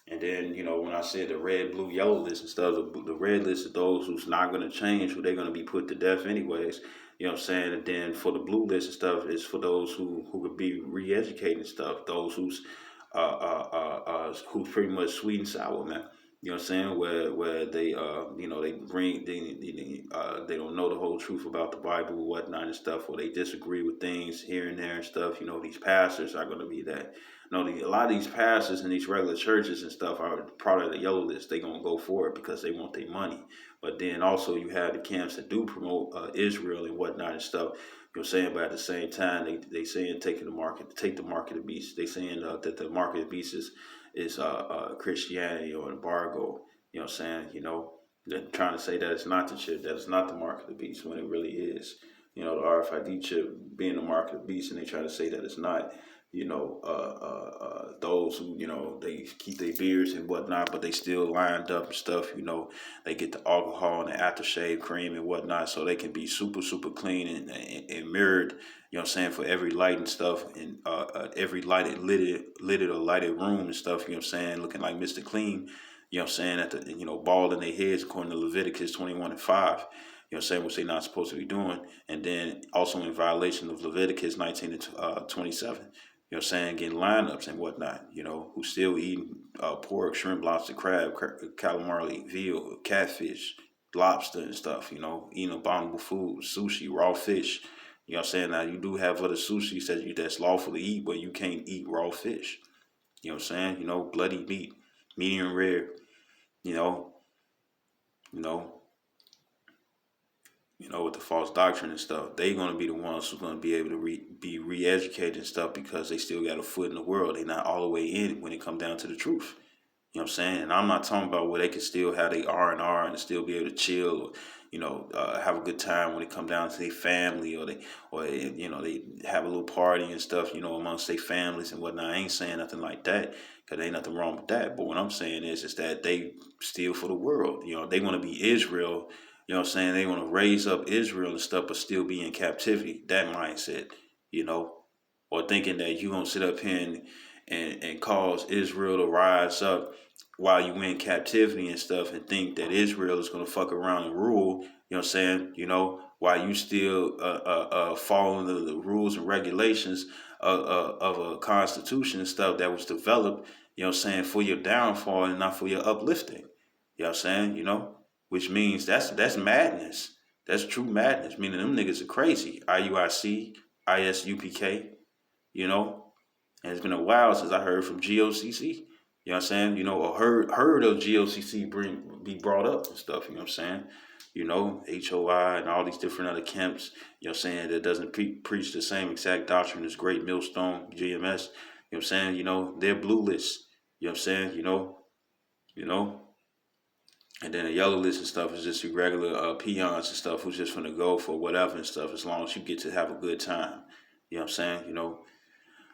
And then, when I said the red, blue, yellow list and stuff, the red list is those who's not going to change, who they're going to be put to death anyways. You know what I'm saying? And then for the blue list and stuff, is for those who could be re-educated and stuff, those who's pretty much sweet and sour, man. You know what I'm saying? Where they they don't know the whole truth about the Bible and whatnot and stuff, or they disagree with things here and there and stuff. These pastors are going to be that. A lot of these pastors in these regular churches and stuff are part of the yellow list. They're going to go for it because they want their money. But then also you have the camps that do promote Israel and whatnot and stuff. You know what I'm saying? But at the same time, they saying take the mark of the beast. They saying that the mark of the beast is Christianity or embargo. You know what I'm saying? They're trying to say that it's not the chip, that it's not the mark of the beast when it really is. The RFID chip being the mark of the beast, and they try to say that it's not. Those who, they keep their beards and whatnot, but they still lined up and stuff, they get the alcohol and the aftershave cream and whatnot, so they can be super, super clean and mirrored, you know what I'm saying, for every light and stuff, and every lighted, lit or lighted room and stuff, you know what I'm saying, looking like Mr. Clean, you know what I'm saying, at the, bald in their heads according to Leviticus 21:5. You know what I'm saying, which they're not supposed to be doing. And then also in violation of Leviticus 19 to 27. You know what I'm saying, getting lineups and whatnot, who still eating pork, shrimp, lobster, crab, calamari, veal, catfish, lobster and stuff, eating abominable food, sushi, raw fish. You know what I'm saying? Now you do have other sushis that's lawful to eat, but you can't eat raw fish. You know what I'm saying? Bloody meat, medium rare, you know, you know, with the false doctrine and stuff. They're gonna be the ones who's gonna be able to be re-educated and stuff because they still got a foot in the world. They're not all the way in when it comes down to the truth. You know what I'm saying? And I'm not talking about where they can still have their R and still be able to chill, or, have a good time when it come down to their family, or they have a little party and stuff, amongst their families and whatnot. I ain't saying nothing like that because ain't nothing wrong with that. But what I'm saying is that they steal for the world. They want to be Israel. You know what I'm saying? They want to raise up Israel and stuff, but still be in captivity. That mindset, or thinking that you're gonna sit up here and cause Israel to rise up while you in captivity and stuff, and think that Israel is gonna fuck around and rule. You know what I'm saying? While you still following the rules and regulations of a constitution and stuff that was developed. You know what I'm saying, for your downfall and not for your uplifting. You know what I'm saying? Which means that's madness. That's true madness. Meaning them niggas are crazy. IUIC, ISUPK. And it's been a while since I heard from GOCC. You know what I'm saying? Or heard of GOCC be brought up and stuff. You know what I'm saying? HOI and all these different other camps. You know what I'm saying? That doesn't preach the same exact doctrine as Great Millstone, GMS. You know what I'm saying? They're blue lists. You know what I'm saying? And then the yellow list and stuff is just your regular peons and stuff who's just gonna go for whatever and stuff as long as you get to have a good time. You know what I'm saying?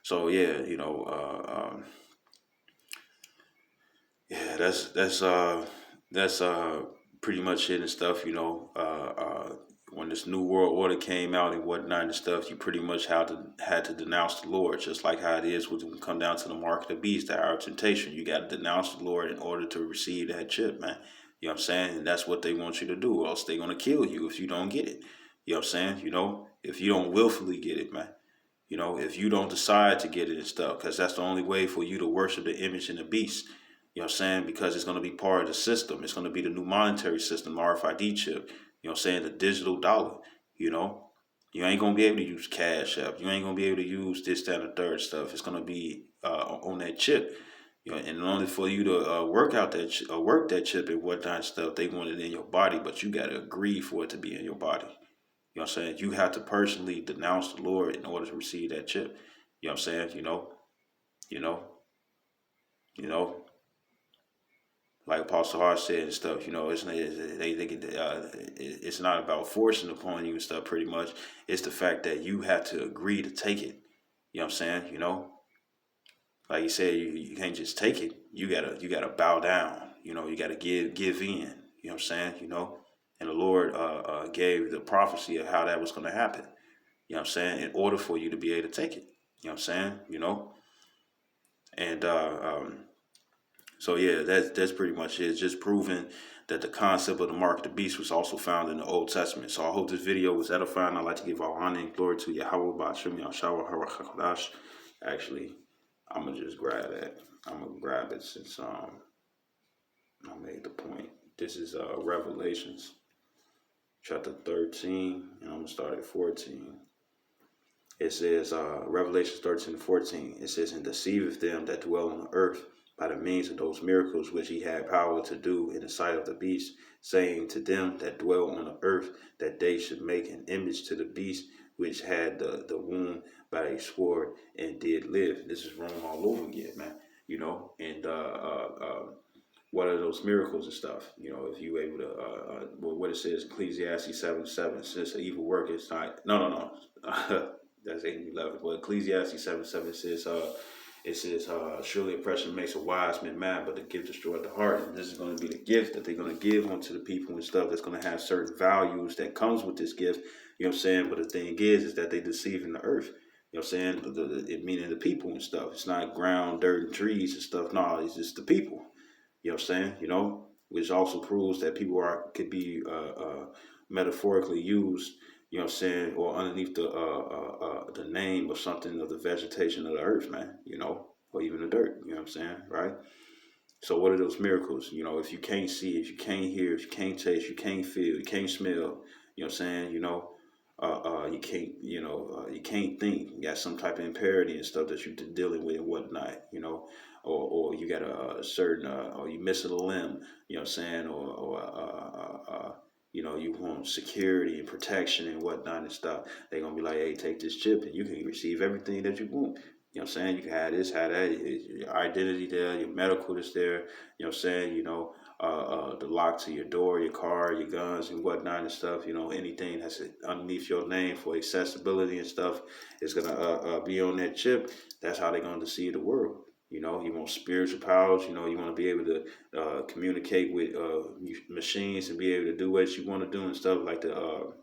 So yeah, yeah, that's pretty much it and stuff. When this new world order came out and whatnot and stuff, you pretty much had to denounce the Lord, just like how it is when we come down to the mark of the beast, the hour of temptation. You got to denounce the Lord in order to receive that chip, man. You know what I'm saying? And that's what they want you to do, or else they're gonna kill you if you don't get it. You know what I'm saying? If you don't willfully get it, man. If you don't decide to get it and stuff, because that's the only way for you to worship the image and the beast. You know what I'm saying? Because it's going to be part of the system. It's going to be the new monetary system, RFID chip. You know what I'm saying? The digital dollar. You ain't going to be able to use Cash App. You ain't going to be able to use this, that, and the third stuff. It's going to be on that chip. And in order for you to work that chip and whatnot stuff, they want it in your body, but you got to agree for it to be in your body. You know what I'm saying? You have to personally denounce the Lord in order to receive that chip. You know what I'm saying? You know, like Apostle Hart said and stuff. It's not about forcing upon you and stuff. Pretty much, it's the fact that you have to agree to take it. You know what I'm saying? Like you said, you can't just take it. You gotta bow down. You gotta give in. You know what I'm saying? And the Lord gave the prophecy of how that was going to happen. You know what I'm saying? In order for you to be able to take it. You know what I'm saying? And so yeah, that's pretty much it. It's just proving that the concept of the mark of the beast was also found in the Old Testament. So I hope this video was edifying. I'd like to give all honor and glory to Yahweh Ba'Shem Yahshua HaRachakodash. Actually, I'm gonna just grab that. I'm gonna grab it since I made the point. This is Revelations chapter 13, and I'm gonna start at 14. It says, Revelations 13 and 14, it says, and deceiveth them that dwell on the earth by the means of those miracles which he had power to do in the sight of the beast, saying to them that dwell on the earth that they should make an image to the beast which had the wound by a sword and did live. This is Rome all over again, man. And what are those miracles and stuff? If you able to, what it says, Ecclesiastes 7:7, since evil work is not, no. That's 8:11. But Ecclesiastes 7:7 says, surely oppression makes a wise man mad, but the gift destroyed the heart. And this is going to be the gift that they're going to give onto the people and stuff that's going to have certain values that comes with this gift. You know what I'm saying? But the thing is that they deceiving the earth. You know what I'm saying? It meaning the people and stuff. It's not ground, dirt, and trees and stuff. No, it's just the people. You know what I'm saying? Which also proves that people could be metaphorically used, you know what I'm saying, or underneath the name or something of the vegetation of the earth, man, you know, or even the dirt, you know what I'm saying, right? So what are those miracles? You know, if you can't see, if you can't hear, if you can't taste, you can't feel, you can't smell, you know what I'm saying, you know, you can't, you can't think. You got some type of impairity and stuff that you're dealing with and whatnot, you know, or you got a certain, or you missing a limb, you know what I'm saying, you know, you want security and protection and whatnot and stuff. They're gonna be like, hey, take this chip and you can receive everything that you want. You know what I'm saying? You can have this, have that, your identity there, your medical is there, you know what I'm saying? You know, the lock to your door, your car, your guns and whatnot and stuff, you know, anything that's underneath your name for accessibility and stuff is going to be on that chip. That's how they're going to deceive the world. You know, you want spiritual powers, you know, you want to be able to communicate with machines and be able to do what you want to do and stuff like the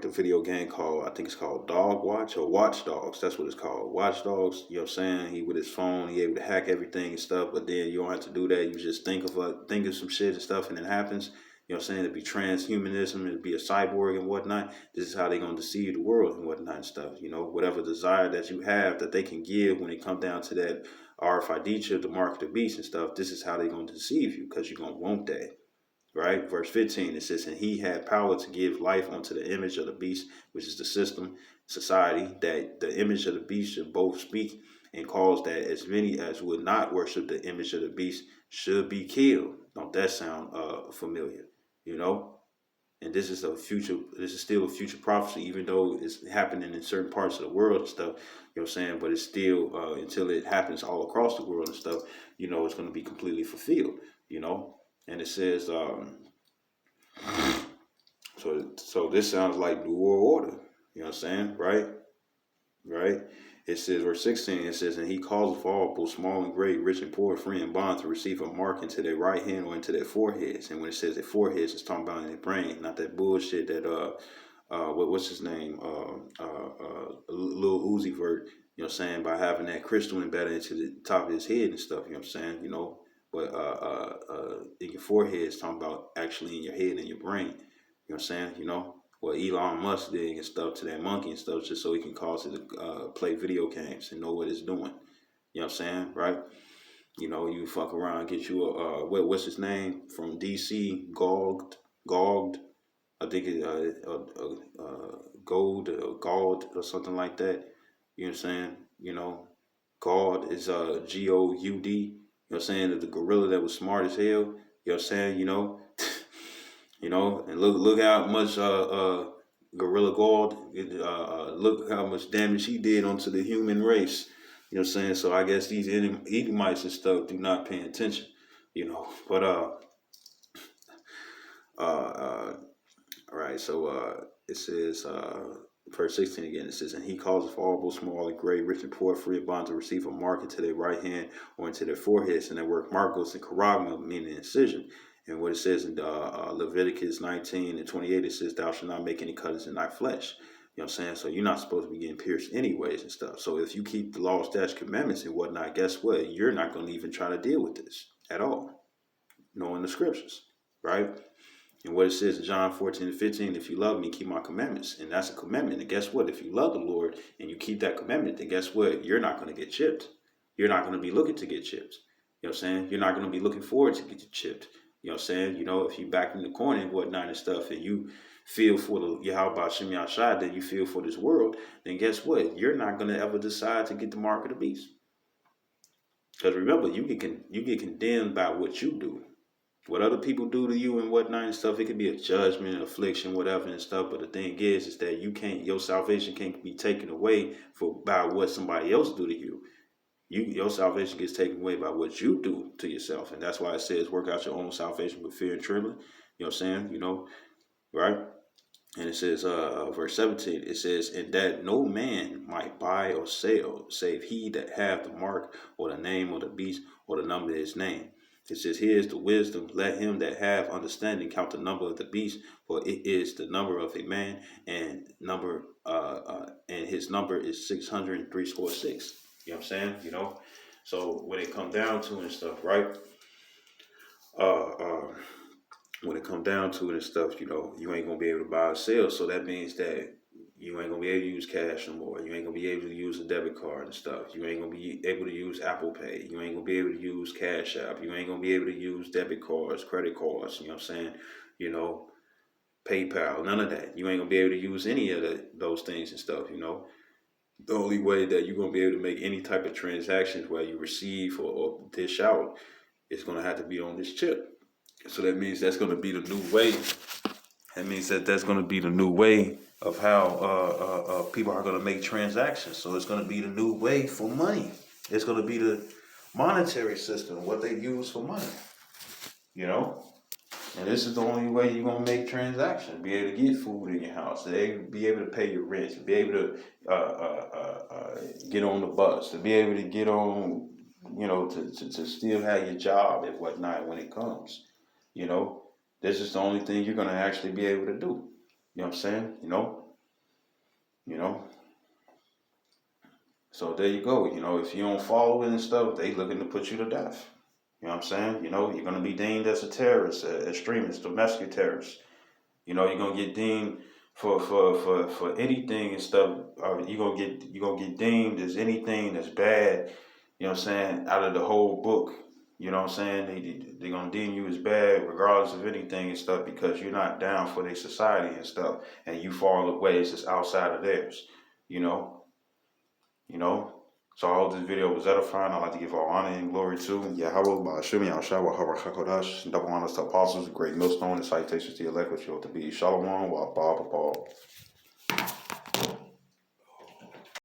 video game called, I think it's called Dog Watch or Watch Dogs. That's what it's called. Watch Dogs, you know what I'm saying? He with his phone, he able to hack everything and stuff, but then you don't have to do that. You just think of some shit and stuff and it happens. You know what I'm saying? To be transhumanism and be a cyborg and whatnot. This is how they're gonna deceive the world and whatnot and stuff. You know, whatever desire that you have that they can give when it come down to that RFID chip, the mark of the beast and stuff, this is how they're gonna deceive you because you're gonna want that. Right? Verse 15, it says, and he had power to give life unto the image of the beast, which is the system, society, that the image of the beast should both speak and cause that as many as would not worship the image of the beast should be killed. Don't that sound familiar? You know? And this is still a future prophecy, even though it's happening in certain parts of the world and stuff, you know what I'm saying? But it's still, until it happens all across the world and stuff, you know, it's going to be completely fulfilled, you know? And it says, so this sounds like New World Order. You know what I'm saying? Right? Right? It says, verse 16, it says, and he calls for all, both small and great, rich and poor, free and bond, to receive a mark into their right hand or into their foreheads. And when it says their foreheads, it's talking about in their brain, not that bullshit that what's his name? Lil Uzi Vert, you know what I'm saying, by having that crystal embedded into the top of his head and stuff, you know what I'm saying, you know. But in your forehead, it's talking about actually in your head and your brain. You know what I'm saying? You know, what Elon Musk did and stuff to that monkey and stuff just so he can cause it to play video games and know what it's doing. You know what I'm saying? Right? You know, you fuck around, get you what's his name from DC, Gogged. I think it Gold or Gald or something like that. You know what I'm saying? You know, God is Goud. You know what I'm saying? The gorilla that was smart as hell. You know what I'm saying? You know, you know, and look how much Gorilla Gold, look how much damage he did onto the human race. You know what I'm saying? So I guess these Edomites and stuff do not pay attention. You know, but uh, uh all right, so it says, verse 16 again, it says, and he causes for all, both small and great, rich and poor, free and bond, to receive a mark into their right hand or into their foreheads, and that word markos and charagma, meaning incision. And what it says in Leviticus 19 and 28, it says, thou shalt not make any cuttings in thy flesh. You know what I'm saying? So you're not supposed to be getting pierced anyways and stuff. So if you keep the law, statutes, commandments and whatnot, guess what? You're not going to even try to deal with this at all, knowing the scriptures, right? And what it says in John 14 and 15, if you love me, keep my commandments. And that's a commandment. And guess what? If you love the Lord and you keep that commandment, then guess what? You're not going to get chipped. You're not going to be looking to get chipped. You know what I'm saying? You're not going to be looking forward to get chipped. You know what I'm saying? You know, if you back in the corner and whatnot and stuff, and you feel for the Yahweh Shem Yahshai, then you feel for this world, then guess what? You're not going to ever decide to get the mark of the beast. Because remember, you get condemned by what you do. What other people do to you and whatnot and stuff, it could be a judgment, affliction, whatever and stuff. But the thing is that your salvation can't be taken away by what somebody else do to you. Your salvation gets taken away by what you do to yourself. And that's why it says, work out your own salvation with fear and trembling. You know what I'm saying? You know, right? And it says, verse 17, it says, and that no man might buy or sell, save he that have the mark or the name of the beast or the number of his name. It says, here is the wisdom. Let him that have understanding count the number of the beast, for it is the number of a man, and his number is 603 score six. You know what I'm saying? You know, so when it come down to and stuff, right? when it come down to it and stuff, you know, you ain't gonna be able to buy or sell. So that means that you ain't gonna be able to use cash no more. You ain't gonna be able to use a debit card and stuff. You ain't gonna be able to use Apple Pay. You ain't gonna be able to use Cash App. You ain't gonna be able to use debit cards, credit cards. You know what I'm saying? You know, PayPal, none of that. You ain't gonna be able to use any of those things and stuff. You know, the only way that you're gonna be able to make any type of transactions where you receive or dish out is gonna have to be on this chip. So that means that's gonna be the new way. That means that that's gonna be the new way of how people are gonna make transactions. So it's gonna be the new way for money. It's gonna be the monetary system, what they use for money. You know. And this is the only way you're gonna make transactions. Be able to get food in your house. Be able to pay your rent. Be able to get on the bus. To be able to get on, you know, to still have your job and whatnot when it comes. You know, this is the only thing you're gonna actually be able to do. You know what I'm saying? You know. So there you go. You know, if you don't follow it and stuff, they looking to put you to death. You know what I'm saying? You know, you're gonna be deemed as a terrorist, extremist, domestic terrorist. You know, you're gonna get deemed for anything and stuff. You're gonna get deemed as anything that's bad. You know what I'm saying? Out of the whole book. You know what I'm saying? They're gonna deem you as bad regardless of anything and stuff because you're not down for their society and stuff, and you fall away. It's just outside of theirs. You know. You know. So I hope this video was edifying. I'd like to give all honor and glory to Yahweh, Ba'ashim, Yahshua, HaRachakodash, double honors to apostles, great millstone, and citations to your elect, which you ought to be. Shalom, wa ba ba ba.